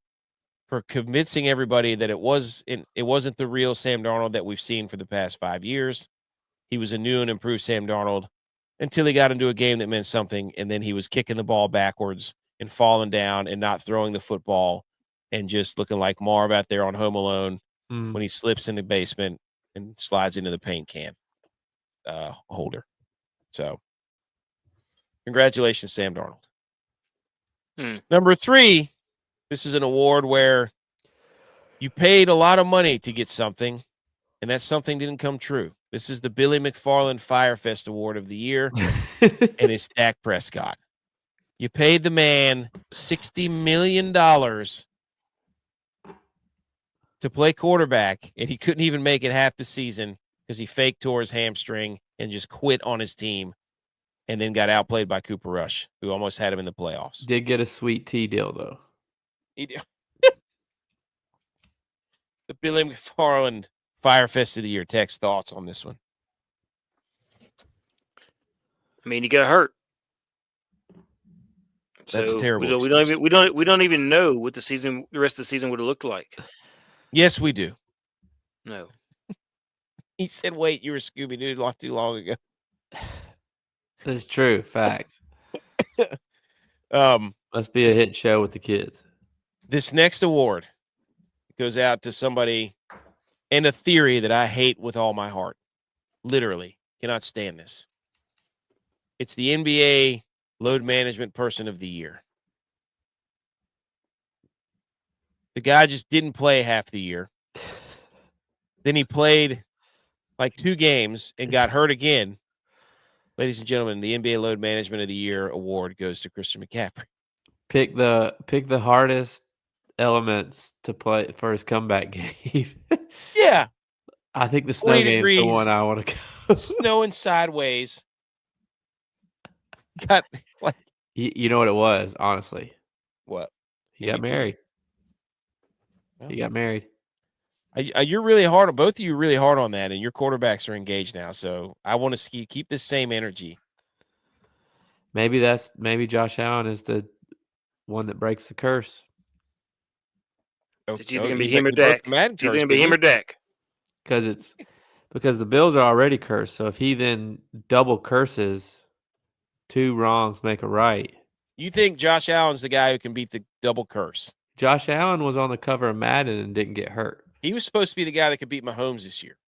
A: for convincing everybody that it wasn't the real Sam Darnold that we've seen for the past 5 years. He was a new and improved Sam Darnold until he got into a game that meant something, and then he was kicking the ball backwards and falling down and not throwing the football and just looking like Marv out there on Home Alone when he slips in the basement and slides into the paint can holder. So, congratulations, Sam Darnold. Number 3, this is an award where you paid a lot of money to get something, and that something didn't come true. This is the Billy McFarland Firefest Award of the year, and it's Dak Prescott. You paid the man $60 million to play quarterback, and he couldn't even make it half the season because he fake tore his hamstring and just quit on his team. and then got outplayed by Cooper Rush, who almost had him in the playoffs.
B: Did get a sweet tea deal though.
A: He did. The Billy McFarland Firefest of the Year. Text thoughts on this one.
C: I mean, he got hurt.
A: That's a terrible
C: we don't even know what the rest of the season would have looked like.
A: Yes, we do.
C: No.
A: He said, "Wait, you were Scooby-Doo not too long ago."
B: That's true. Facts. Must be a hit show with the kids.
A: This next award goes out to somebody and a theory that I hate with all my heart. Literally, cannot stand this. It's the NBA Load Management Person of the Year. The guy just didn't play half the year. Then he played like 2 games and got hurt again. Ladies and gentlemen, the NBA Load Management of the Year award goes to Christian McCaffrey.
B: Pick the hardest elements to play for his comeback game.
A: Yeah.
B: I think the snow game's the one I want to go.
A: Snowing sideways. Got like
B: you know what it was, honestly.
A: What?
B: He got married.
A: Well,
B: he got married.
A: You're really hard on both of you. Really hard on that, and your quarterbacks are engaged now. So I want to keep the same energy.
B: Maybe Josh Allen is the one that breaks the curse.
C: It's either gonna be him or Dak. It's either gonna be him or Dak.
B: Because the Bills are already cursed. So if he then double curses, 2 wrongs make a right.
A: You think Josh Allen's the guy who can beat the double curse?
B: Josh Allen was on the cover of Madden and didn't get hurt.
A: He was supposed to be the guy that could beat Mahomes this year.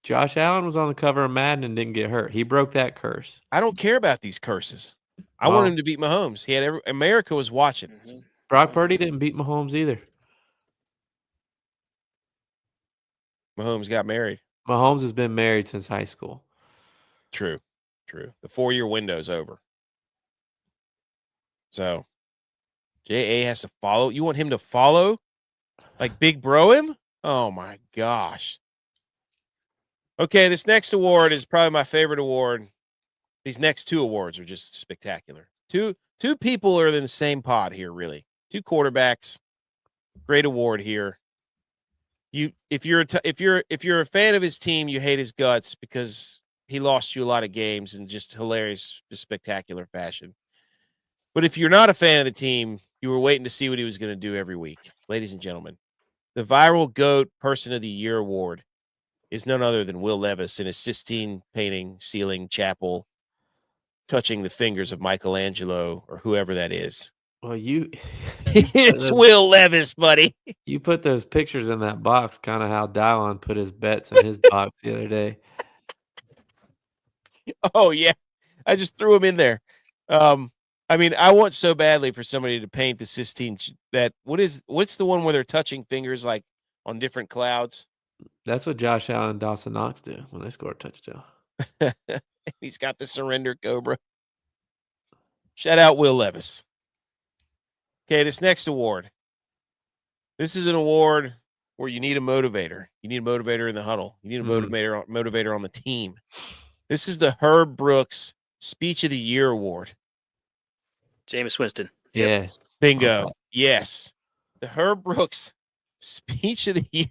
B: Josh Allen was on the cover of Madden and didn't get hurt. He broke that curse.
A: I don't care about these curses. I want him to beat Mahomes. He had America was watching.
C: Mm-hmm.
B: Brock Purdy didn't beat Mahomes either.
A: Mahomes got married.
B: Mahomes has been married since high school.
A: True. The 4-year window's over. So, J.A. has to follow. You want him to follow? Like Big Bro him? Oh, my gosh. Okay, this next award is probably my favorite award. These next 2 awards are just spectacular. Two people are in the same pod here, really. 2 quarterbacks. Great award here. If you're a fan of his team, you hate his guts because he lost you a lot of games in just hilarious, spectacular fashion. But if you're not a fan of the team, you were waiting to see what he was going to do every week. Ladies and gentlemen, the Viral GOAT Person of the Year award is none other than Will Levis in his Sistine painting, ceiling, chapel, touching the fingers of Michelangelo or whoever that is.
B: Well,
A: it's Will Levis, buddy.
B: You put those pictures in that box, kind of how Dylon put his bets in his box the other day.
A: Oh, yeah. I just threw him in there. I mean, I want so badly for somebody to paint the Sistine what's the one where they're touching fingers like on different clouds?
B: That's what Josh Allen and Dawson Knox do when they score a touchdown.
A: He's got the surrender cobra. Shout out Will Levis. Okay, this next award. This is an award where you need a motivator. You need a motivator in the huddle. You need a motivator on the team. This is the Herb Brooks Speech of the Year award.
C: Jameis Winston.
B: Yes.
A: Bingo. Okay. Yes. The Herb Brooks Speech of the Year.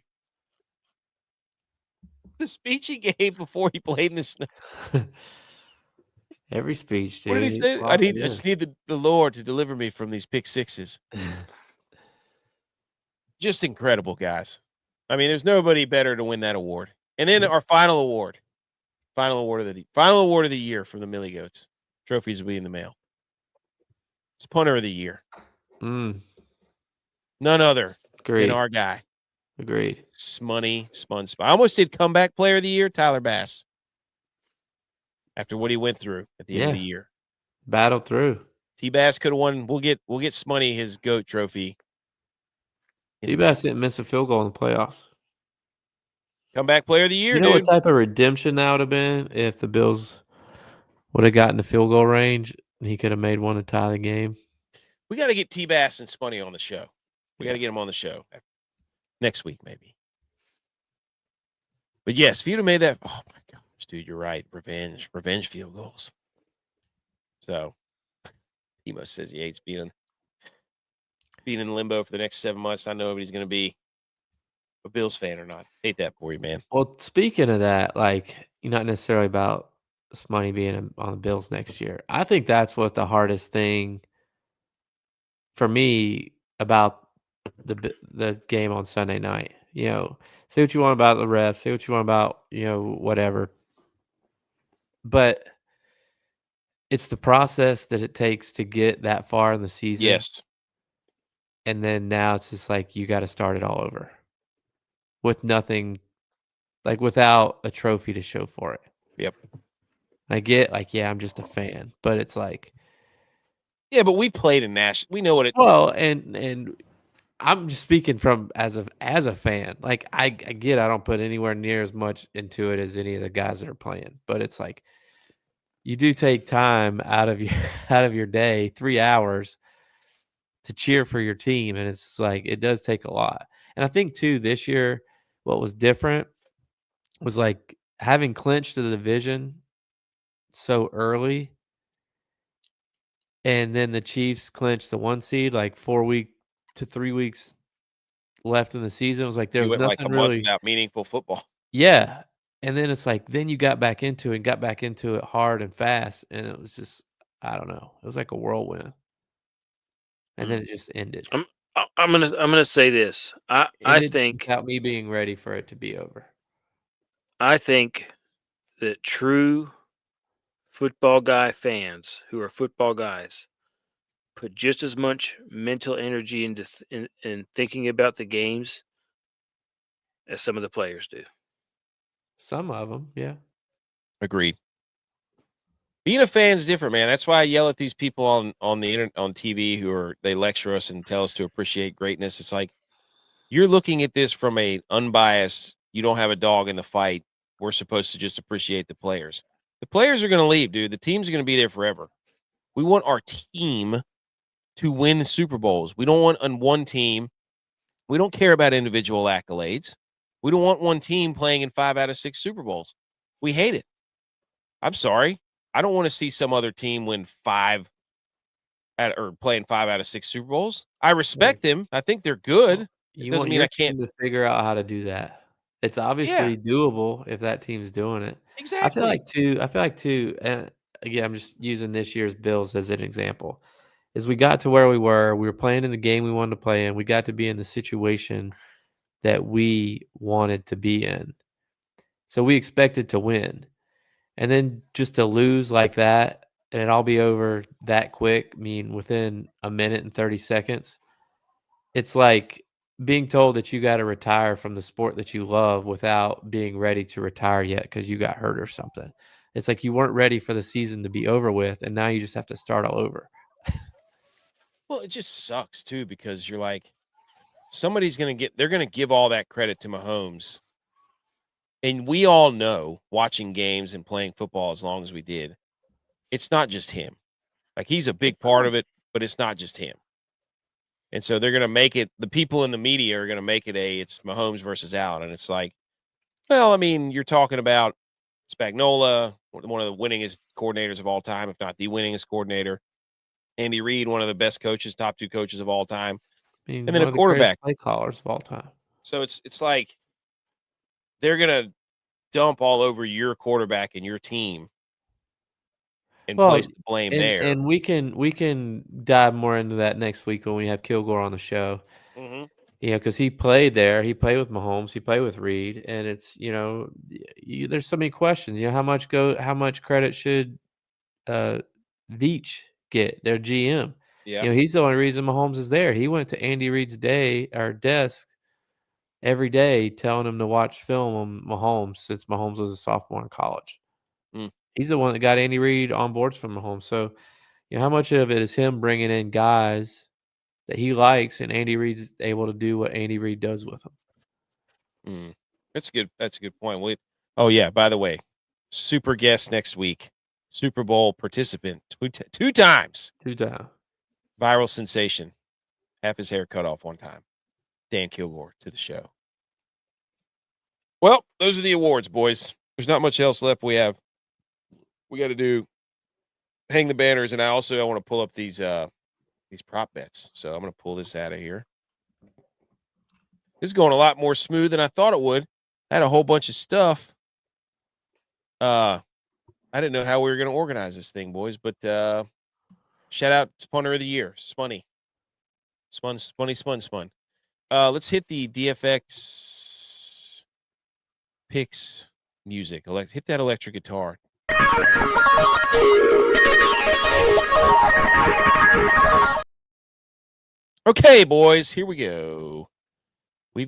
A: The speech he gave before he played in the snow.
B: Every speech, dude.
A: What did he say? I just need the Lord to deliver me from these pick sixes. Just incredible, guys. I mean, there's nobody better to win that award. And then our final award of the year from the Millie Goats. Trophies will be in the mail. It's punter of the year. None other than our guy.
B: Agreed.
A: Smunny Spun. I almost said comeback player of the year, Tyler Bass. After what he went through at the end of the year.
B: Battled through.
A: T-Bass could have won. We'll get Smunny his GOAT trophy.
B: T-Bass didn't miss a field goal in the playoffs.
A: Comeback player of the year,
B: You know what type of redemption that would have been if the Bills would have gotten the field goal range and he could have made one to tie the game?
A: We got to get T-Bass and Spunny on the show. We got to get him on the show next week, maybe. But yes, if you'd have made that, oh my gosh, dude, you're right. Revenge field goals. So, Emo says he hates being in limbo for the next 7 months. I know if he's going to be a Bills fan or not. Hate that for you, man.
B: Well, speaking of that, like, not necessarily about Smoney being on the Bills next year. I think that's what the hardest thing for me about the game on Sunday night. Say what you want about the refs, say what you want about, whatever. But it's the process that it takes to get that far in the season.
A: Yes.
B: And then now it's just like you got to start it all over with nothing, like without a trophy to show for it.
A: Yep.
B: I get like, yeah, I'm just a fan, but it's like,
A: yeah, but we played in Nashville. We know what it.
B: Well, and I'm just speaking from as a fan. Like I get I don't put anywhere near as much into it as any of the guys that are playing, but it's like you do take time out of your day, 3 hours to cheer for your team, and it's like it does take a lot. And I think too this year what was different was like having clinched the division so early, and then the Chiefs clinched the 1 seed like 4 to 3 weeks left in the season. It was like there
A: You
B: was
A: went like a
B: nothing
A: month
B: really
A: without meaningful football.
B: Yeah. And then it's like then you got back into it hard and fast, and it was just I don't know. It was like a whirlwind. And then it just ended.
C: I'm gonna say this. I
B: Ended
C: think
B: without me being ready for it to be over.
C: I think that true football guy fans who are football guys put just as much mental energy into in thinking about the games as some of the players do.
B: Some of them, yeah.
A: Agreed. Being a fan's different, man. That's why I yell at these people on the internet, on TV they lecture us and tell us to appreciate greatness. It's like you're looking at this from a unbiased. You don't have a dog in the fight. We're supposed to just appreciate the players. The players are going to leave, dude. The team's going to be there forever. We want our team to win Super Bowls. We don't want on one team. We don't care about individual accolades. We don't want one team playing in 5 out of 6 Super Bowls. We hate it. I'm sorry. I don't want to see some other team win 5 or playing 5 out of 6 Super Bowls. I respect them. I think they're good. It doesn't mean I can't
B: to figure out how to do that. It's obviously doable if that team's doing it.
A: Exactly.
B: I feel like too, and again, I'm just using this year's Bills as an example. Is we got to where we were playing in the game we wanted to play in. We got to be in the situation that we wanted to be in. So we expected to win. And then just to lose like that and it all be over that quick, I mean, within a minute and 30 seconds, it's like being told that you got to retire from the sport that you love without being ready to retire yet because you got hurt or something. It's like you weren't ready for the season to be over with, and now you just have to start all over.
A: Well, it just sucks too because you're like, they're going to give all that credit to Mahomes. And we all know, watching games and playing football as long as we did, it's not just him. Like, he's a big part of it, but it's not just him. And so they're going to make it, the people in the media are going to make it it's Mahomes versus Allen. And it's like, well, I mean, you're talking about Spagnuolo, one of the winningest coordinators of all time, if not the winningest coordinator. Andy Reid, one of the best coaches, top 2 coaches of all time.
B: I mean,
A: And then
B: one
A: a
B: of the greatest
A: quarterback.
B: play callers of all time.
A: So it's like they're going to dump all over your quarterback and your team and place the blame there.
B: And we can dive more into that next week when we have Kilgore on the show.
A: Mm-hmm.
B: Because he played there. He played with Mahomes. He played with Reid. And it's, there's so many questions. How much credit should Veach get, their GM?
A: Yeah.
B: He's the only reason Mahomes is there. He went to Andy Reid's desk every day telling him to watch film on Mahomes since Mahomes was a sophomore in college. He's the one that got Andy Reid on boards from Mahomes. So, how much of it is him bringing in guys that he likes and Andy Reid's able to do what Andy Reid does with them?
A: That's good. That's a good point. Oh, yeah, by the way, super guest next week, Super Bowl participant, 2 times.
B: 2 times.
A: Viral sensation. Half his hair cut off one time. Dan Kilgore to the show. Well, those are the awards, boys. There's not much else left we got to do hang the banners, and I want to pull up these prop bets. So I'm going to pull this out of here. This is going a lot more smooth than I thought it would. I had a whole bunch of stuff. I didn't know how we were going to organize this thing, boys, but shout out Spunner of the Year, Spunny. Spun. Let's hit the DFX picks music. Hit that electric guitar. Okay, boys, here we go. We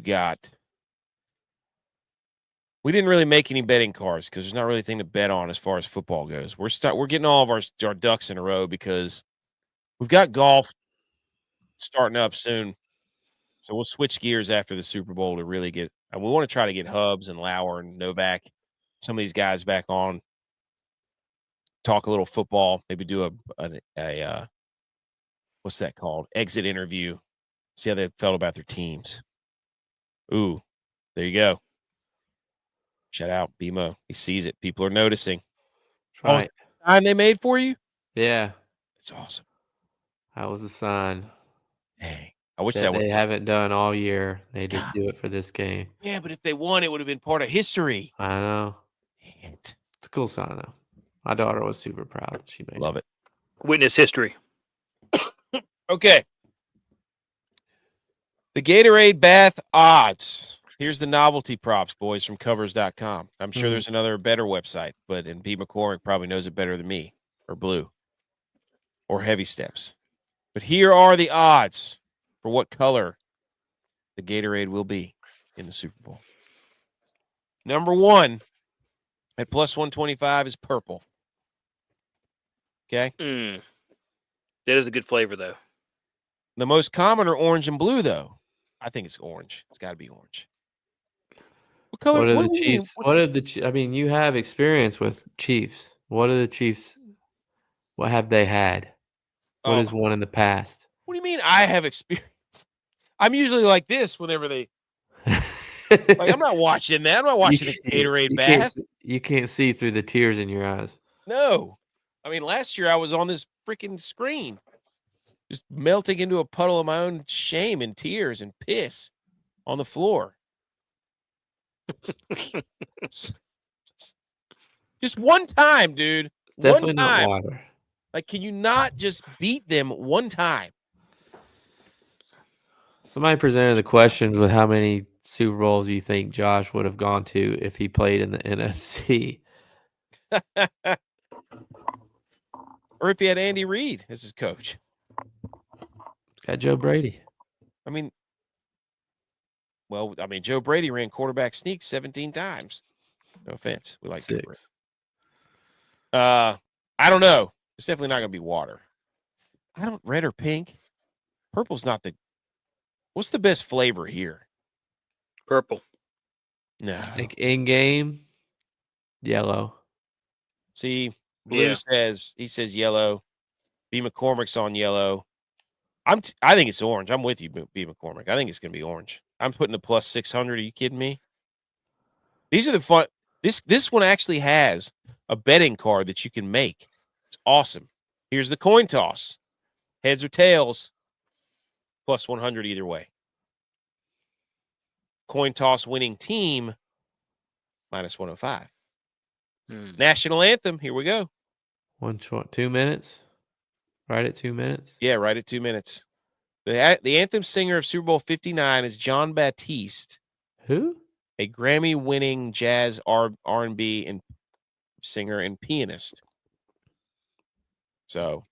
A: didn't really make any betting cards because there's not really anything to bet on as far as football goes. We're getting all of our ducks in a row because we've got golf starting up soon. So we'll switch gears after the Super Bowl to really get, and we want to try to get Hubbs and Lauer and Novak, some of these guys back on, talk a little football, maybe do a what's that called? Exit interview. See how they felt about their teams. Ooh, there you go. Shout out BMO. He sees it. People are noticing.
B: Right.
A: Sign they made for you?
B: Yeah.
A: It's awesome.
B: That was a sign.
A: Dang. I wish
B: that
A: that
B: they haven't done all year. They did
A: God.
B: do it for this game.
A: Yeah, but if they won, it would have been part of history.
B: I know.
A: Dang it.
B: It's a cool sign, though. My daughter was super proud. She made
A: Love it.
C: Witness history.
A: Okay. The Gatorade bath odds. Here's the novelty props, boys, from covers.com. I'm sure there's another better website, and Pete McCormick probably knows it better than me, or Blue, or Heavy Steps. But here are the odds for what color the Gatorade will be in the Super Bowl. Number one at plus 125 is purple. Okay?
C: That is a good flavor, though.
A: The most common are orange and blue, though. I think it's orange. It's got to be orange. What color?
B: What are the Chiefs? I mean, you have experience with Chiefs. What are the Chiefs? What have they had? What is one in the past?
A: What do you mean I have experience? I'm usually like this whenever they like I'm not watching that. I'm not watching the Gatorade bath.
B: You can't see through the tears in your eyes.
A: No. I mean, last year I was on this freaking screen, just melting into a puddle of my own shame and tears and piss on the floor. Just one time, dude.
B: It's definitely
A: one time.
B: not water.
A: Like, can you not just beat them one time?
B: Somebody presented the questions with how many Super Bowls you think Josh would have gone to if he played in the NFC.
A: Or if he had Andy Reid as his coach.
B: Got Joe Brady.
A: I mean, Joe Brady ran quarterback sneak 17 times. No offense. We like Joe Brady. I don't know. It's definitely not going to be water. Red or pink. Purple's not what's the best flavor here?
C: Purple.
A: No.
B: Like in game, yellow.
A: See, Blue says yellow. B. McCormick's on yellow. I think it's orange. I'm with you, B. McCormick. I think it's going to be orange. I'm putting the plus 600. Are you kidding me? These are the fun. This one actually has a betting card that you can make. It's awesome. Here's the coin toss. Heads or tails. Plus 100 either way. Coin toss winning team. Minus 105. National anthem. Here we go.
B: 2 minutes. Right at 2 minutes.
A: Yeah, right at 2 minutes. The anthem singer of Super Bowl 59 is John Baptiste.
B: Who?
A: A Grammy-winning jazz R&B and singer and pianist. So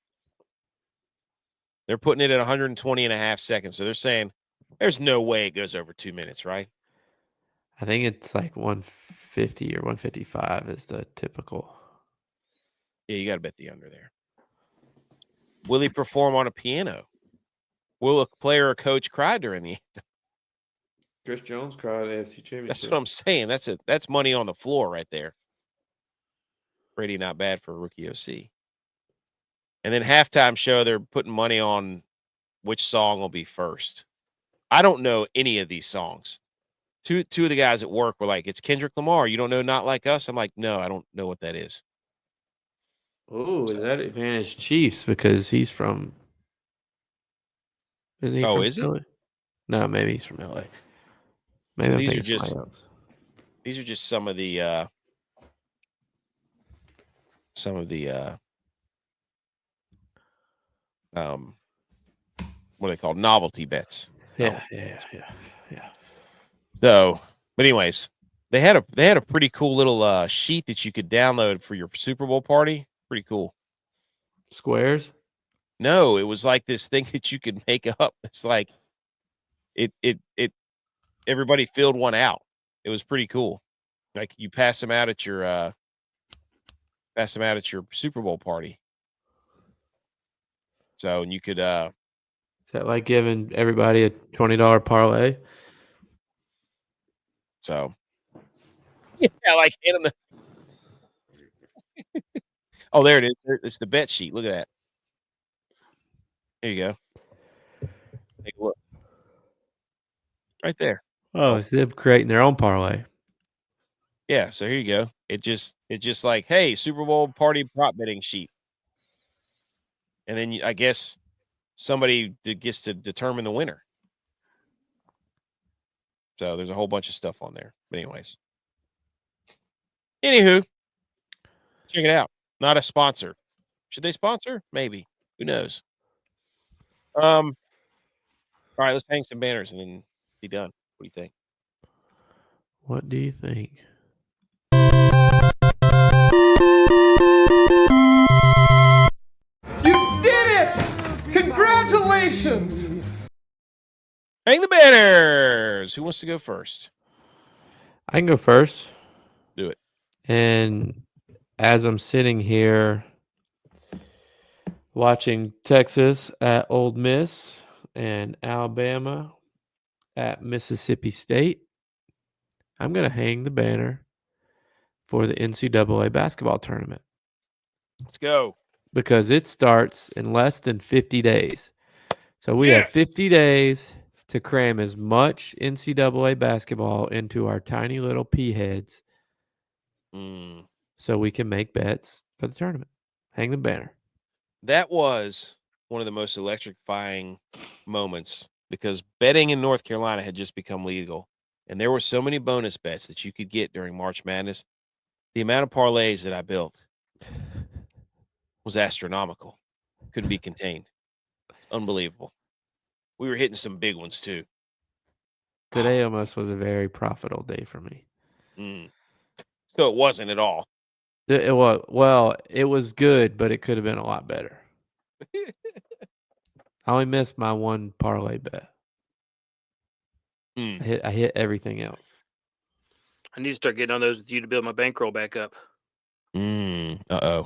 A: they're putting it at 120 and a half seconds. So they're saying there's no way it goes over 2 minutes, right?
B: I think it's like 150 or 155 is the typical.
A: Yeah, you got to bet the under there. Will he perform on a piano? Will a player or coach cry during the anthem?
B: Chris Jones cried at AFC Championship.
A: That's what I'm saying. That's money on the floor right there. Brady not bad for a rookie OC. And then halftime show, they're putting money on which song will be first. I don't know any of these songs. Two of the guys at work were like, it's Kendrick Lamar. You don't know Not Like Us? I'm like, no, I don't know what that is.
B: Oh, is that advantage Chiefs because he's from? Is he
A: Oh,
B: from
A: is it?
B: Philly? No, maybe he's from LA. Maybe
A: So
B: I'm
A: these are
B: thinking somebody
A: just
B: else.
A: these are just some of the what are they called? Novelty bets.
B: Yeah.
A: So, but anyways, they had a pretty cool little sheet that you could download for your Super Bowl party. Pretty cool.
B: Squares.
A: No, it was like this thing that you could make up. It's like it everybody filled one out. It was pretty cool. Like you pass them out at your Super Bowl party. So, and you could
B: Is that like giving everybody a $20 parlay?
A: so yeah, like hand them the Oh, there it is. It's the bet sheet. Look at that. There you go. Take a look. Right there.
B: Oh, it's them creating their own parlay.
A: Yeah, so here you go. It just like, hey, Super Bowl party prop betting sheet. And then I guess somebody gets to determine the winner. So there's a whole bunch of stuff on there. But anyways. Anywho, check it out. Not a sponsor. Should they sponsor? Maybe. Who knows? All right, let's hang some banners and then be done. What do you think?
B: What do you think?
I: You did it! Congratulations!
A: Hang the banners. Who wants to go first?
B: I can go first.
A: Do it.
B: And as I'm sitting here watching Texas at Ole Miss and Alabama at Mississippi State, I'm going to hang the banner for the NCAA basketball tournament
A: Let's go.
B: because it starts in less than 50 days. So we have 50 days to cram as much NCAA basketball into our tiny little pea heads so we can make bets for the tournament. Hang the banner.
A: That was one of the most electrifying moments because betting in North Carolina had just become legal. And there were so many bonus bets that you could get during March Madness. The amount of parlays that I built was astronomical. Couldn't be contained. Unbelievable. We were hitting some big ones too.
B: Today almost was a very profitable day for me.
A: So it wasn't at all.
B: It was, well, it was good, but it could have been a lot better. I only missed my one parlay bet. I hit everything else.
C: I need to start getting on those with you to build my bankroll back up.
A: Uh-oh.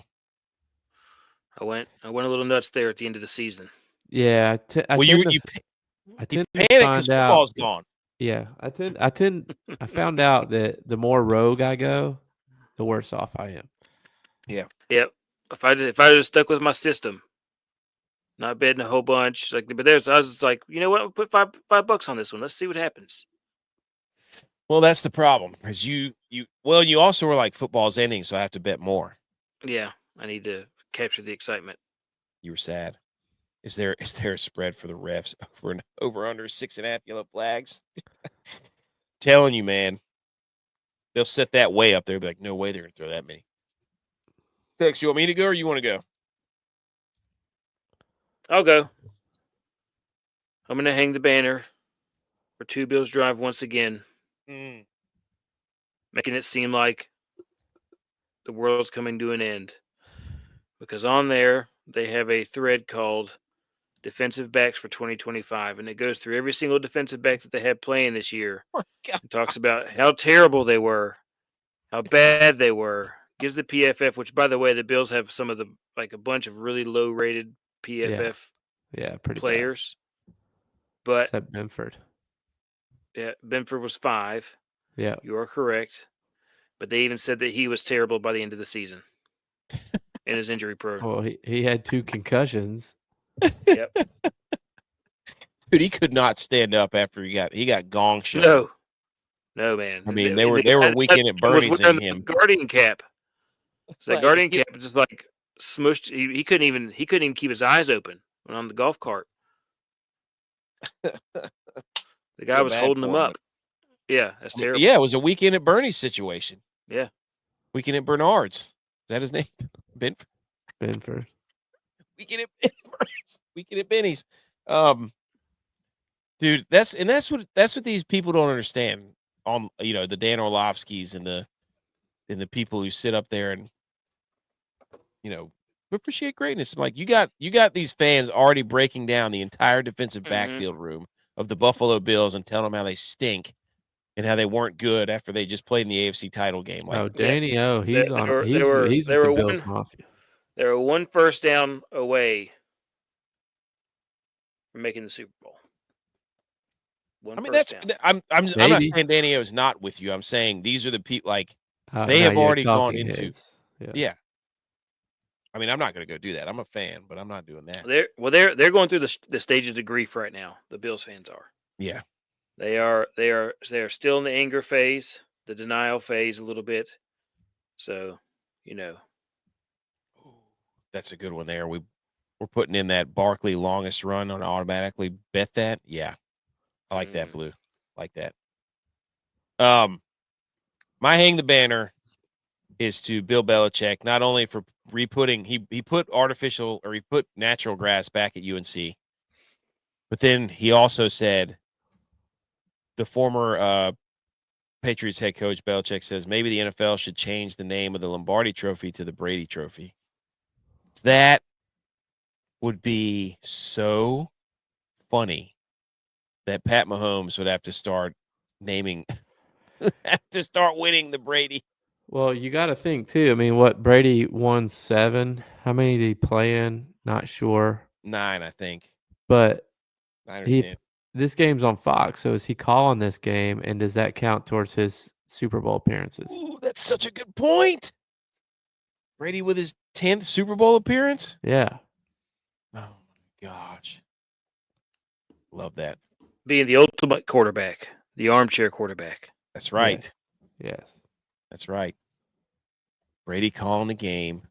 C: I went a little nuts there at the end of the season.
B: Yeah, I
A: you
B: tend
A: panic
B: to
A: because
B: find out.
A: football's gone.
B: Yeah, I found out that the more rogue I go, the worse off I am.
A: Yeah.
C: Yep. If I just stuck with my system, not betting a whole bunch, but I was just like, you know what? I'll put $5 on this one. Let's see what happens.
A: Well, that's the problem. Because you also were like, football's ending, so I have to bet more.
C: Yeah, I need to capture the excitement.
A: You were sad. Is there a spread for the refs over under 6.5 yellow flags? Telling you, man. They'll set that way up there. Be like, no way they're gonna throw that many. Tex, you want me to go or you want to go?
C: I'll go. I'm gonna hang the banner for Two Bills Drive once again. Making it seem like the world's coming to an end. Because on there, they have a thread called Defensive Backs for 2025. And it goes through every single defensive back that they had playing this year. It talks about how terrible they were, how bad they were. Gives the PFF, which, by the way, the Bills have some of the, like a bunch of really low-rated PFF
B: pretty
C: players.
B: bad.
C: But
B: except Benford.
C: Yeah, Benford was 5.
B: Yeah.
C: You are correct. But they even said that he was terrible by the end of the season in his injury protocol.
B: Well, he had 2 concussions.
C: Yep.
A: Dude, he could not stand up after he got gong shot.
C: No, man.
A: I mean, they were weekend at Bernie's in him.
C: Guardian cap. So that guardian cap just like smushed. He couldn't even keep his eyes open when on the golf cart. The guy
A: Feel
C: was
A: bad
C: holding
A: for
C: him
A: him,
C: up. Yeah, that's terrible.
A: Yeah, it was a Weekend at Bernie's situation.
C: Yeah.
A: Weekend at Bernard's. Is that his name? Benford.
B: Benford.
A: Weekend at Benford's. Weekend at Benny's. Dude, that's what these people don't understand. On the Dan Orlovskis and the people who sit up there and appreciate greatness. I'm like, you got these fans already breaking down the entire defensive backfield room of the Buffalo Bills and telling them how they stink and how they weren't good after they just played in the AFC title game. Like,
B: Danny O, he's
C: They
B: on.
C: were-
B: He's
C: they were-
B: he's
C: they
B: with the
C: were
B: Bills
C: one-
B: Mafia.
C: They were one first down away from making the Super Bowl.
A: I mean, I'm not
B: Maybe.
A: saying Danny O is not with you. I'm saying these are the people like
B: No,
A: they have
B: you're
A: already gone
B: talking
A: into.
B: heads.
A: Yeah. I mean, I'm not going to go do that. I'm a fan, but I'm not doing that.
C: They're going through the stages of grief right now. The Bills fans are.
A: Yeah.
C: They are still in the anger phase, the denial phase a little bit. So,
A: That's a good one there. We're putting in that Barkley longest run on automatically bet that. Yeah. I like that, Blue. Like that. My hang the banner is to Bill Belichick, not only for re-putting, he put he put natural grass back at UNC, but then he also said the former Patriots head coach Belichick says maybe the NFL should change the name of the Lombardi Trophy to the Brady Trophy. That would be so funny that Pat Mahomes would have to start naming, have to start winning the Brady.
B: Well, you got to think too. I mean, what Brady won 7? How many did he play in? Not sure.
A: 9, I think.
B: But
A: 9 or 10.
B: this game's on Fox, so is he calling this game, and does that count towards his Super Bowl appearances?
A: Ooh, that's such a good point. Brady with his 10th Super Bowl appearance?
B: Yeah.
A: Oh, my gosh. Love that.
C: being the ultimate quarterback, the armchair quarterback.
A: That's right.
B: Yes.
A: That's right. Brady calling the game.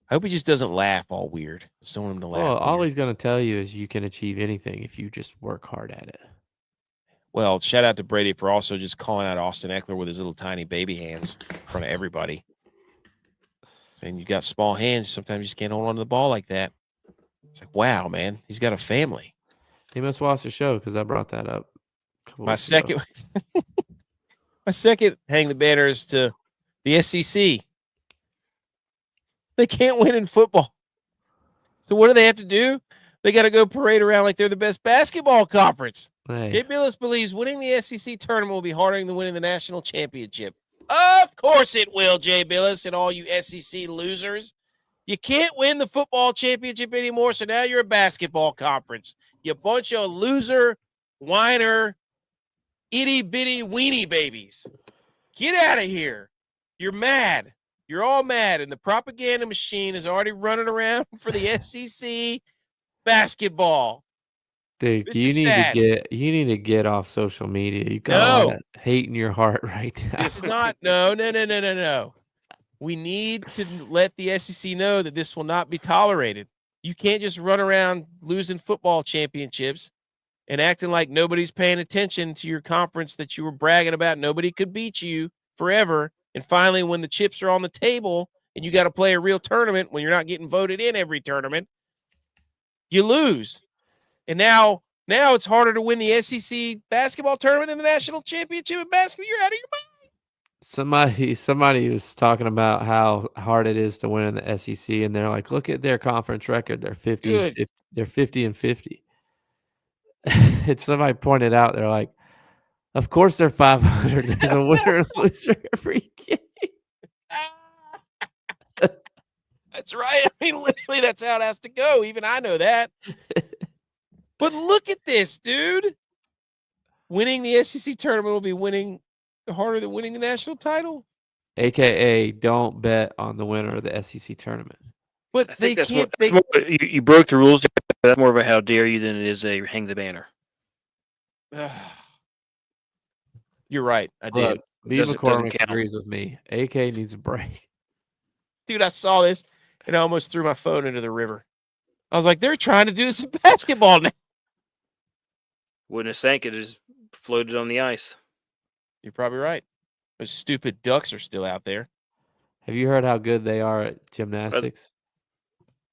A: I hope he just doesn't laugh all weird. Just don't want him to laugh.
B: Well, all
A: weird.
B: he's going to tell you is you can achieve anything if you just work hard at it.
A: Well, shout out to Brady for also just calling out Austin Eckler with his little tiny baby hands in front of everybody. Saying you got small hands. Sometimes you just can't hold on to the ball like that. It's like, wow, man. He's got a family.
B: He must watch the show because I brought that up.
A: My second hang the banners to the SEC. They can't win in football. So what do they have to do? They got to go parade around like they're the best basketball conference.
B: Hey.
A: Jay Billis believes winning the SEC tournament will be harder than winning the national championship. Of course it will, Jay Billis and all you SEC losers. You can't win the football championship anymore, so now you're a basketball conference. You bunch of loser, whiner, itty-bitty weenie babies. Get out of here. You're mad. You're all mad, and the propaganda machine is already running around for the SEC basketball.
B: Dude,
A: This
B: you
A: is
B: need
A: sad.
B: you need to get off social media. You got a lot of hate in your heart right now.
A: This is not no. We need to let the SEC know that this will not be tolerated. You can't just run around losing football championships and acting like nobody's paying attention to your conference that you were bragging about. Nobody could beat you forever. And finally, when the chips are on the table and you got to play a real tournament when you're not getting voted in every tournament, you lose. And now it's harder to win the SEC basketball tournament than the national championship in basketball. You're out of your mind.
B: Somebody was talking about how hard it is to win in the SEC, and they're like, look at their conference record. They're 50 and 50. And somebody pointed out, they're like, of course they're 500. There's a winner and loser every game.
A: That's right. I mean, literally, that's how it has to go. Even I know that. But look at this, dude. Winning the SEC tournament will be winning harder than winning the national title.
B: AKA, don't bet on the winner of the SEC tournament.
A: But
C: I
A: they
C: think
A: can't.
C: you broke the rules. That's more of a how dare you than it is a hang the banner.
A: You're right. I did.
B: Look, B.
C: Doesn't
B: McCormick
C: count.
B: agrees with me. AK needs a break.
A: Dude, I saw this. and I almost threw my phone into the river. I was like, they're trying to do this in basketball now.
C: Wouldn't have sank it; it just floated on the ice.
A: You're probably right. Those stupid ducks are still out there.
B: Have you heard how good they are at gymnastics?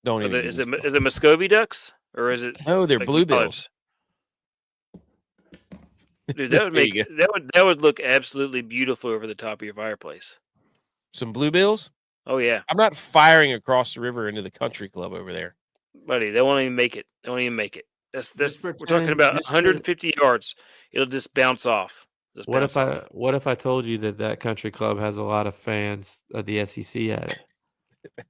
A: Don't even.
C: Is it Muscovy ducks or is it?
A: No, they're
C: like
A: bluebills.
C: Dude, that would
A: There you
C: make that would look absolutely beautiful over the top of your fireplace.
A: Some bluebills.
C: Oh yeah,
A: I'm not firing across the river into the country club over there.
C: buddy, they won't even make it. They won't even make it. That's we're talking
B: pretend-
C: about
B: just
C: 150 yards. It'll just bounce off. Just
B: What
C: bounce off.
B: What if I told you that country club has a lot of fans of the SEC at it?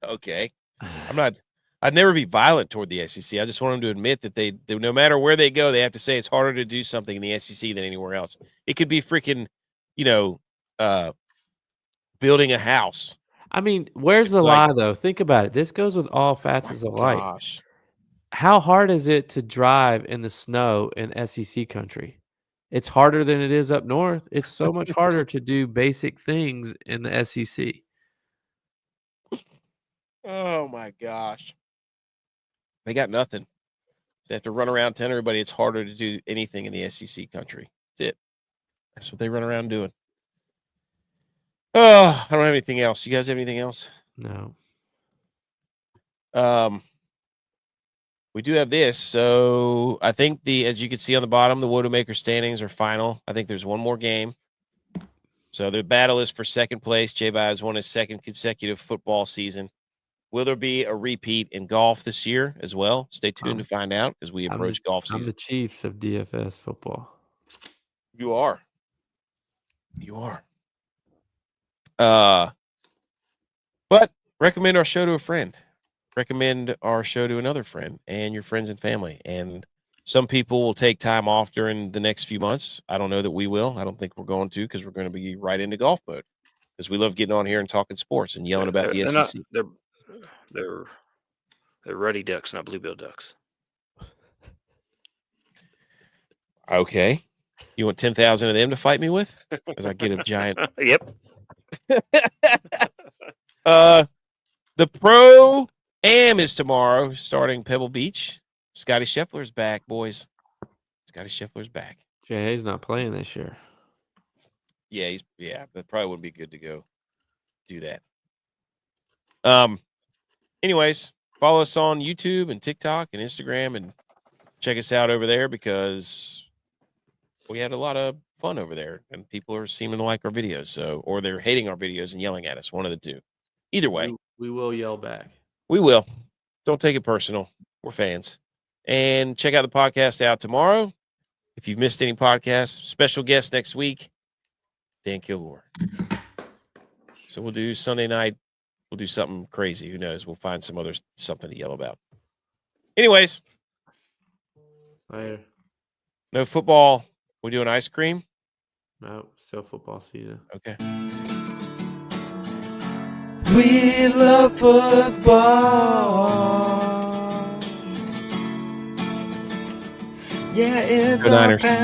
A: Okay, I'd never be violent toward the SEC. I just want them to admit that they no matter where they go, they have to say it's harder to do something in the SEC than anywhere else. It could be freaking, building a house.
B: I mean, where's the
A: Like-
B: lie though? Think about it. This goes with all facets of life.
A: Gosh,
B: How hard is it to drive in the snow in SEC country? It's harder than it is up north. It's so much harder to do basic things in the SEC.
A: oh my gosh, they got nothing. They have to run around telling everybody it's harder to do anything in the SEC country. That's it. That's what they run around doing. Oh, I don't have anything else. You guys have anything else?
B: No.
A: We do have this. So I think as you can see on the bottom, the WOAT-A-MAKER standings are final. I think there's one more game. So the battle is for second place. J-Bi has won his second consecutive football season. Will there be a repeat in golf this year as well? Stay tuned to find out as we approach golf
B: I'm
A: season.
B: the Chiefs of DFS football.
A: You are. But recommend our show to a friend. Recommend our show to another friend and your friends and family. And some people will take time off during the next few months. I don't know that we will. I don't think we're going to because we're going to be right into golf mode because we love getting on here and talking sports and yelling about the SEC.
C: They're ruddy ducks, not bluebill ducks.
A: Okay. You want 10,000 of them to fight me with? Because I get a giant.
C: Yep.
A: The Pro-Am is tomorrow, starting Pebble Beach. Scotty Scheffler's back, boys. Scotty Scheffler's back.
B: J.A.'s not playing this year.
A: Yeah, that probably wouldn't be good to go do that. Anyways, follow us on YouTube and TikTok and Instagram and check us out over there because we had a lot of fun over there and people are seeming to like our videos. Or they're hating our videos and yelling at us. One of the two. Either way.
B: We will yell back.
A: We will. Don't take it personal. We're fans. And check out the podcast out tomorrow. If you've missed any podcasts, special guest next week, Dan Kilgore. So we'll do Sunday night. We'll do something crazy. Who knows? We'll find something to yell about. Anyways.
B: Later.
A: No football. We doing ice cream?
B: No, still football season.
A: Okay.
J: We love football. Yeah, it's
A: Go Niners.
J: our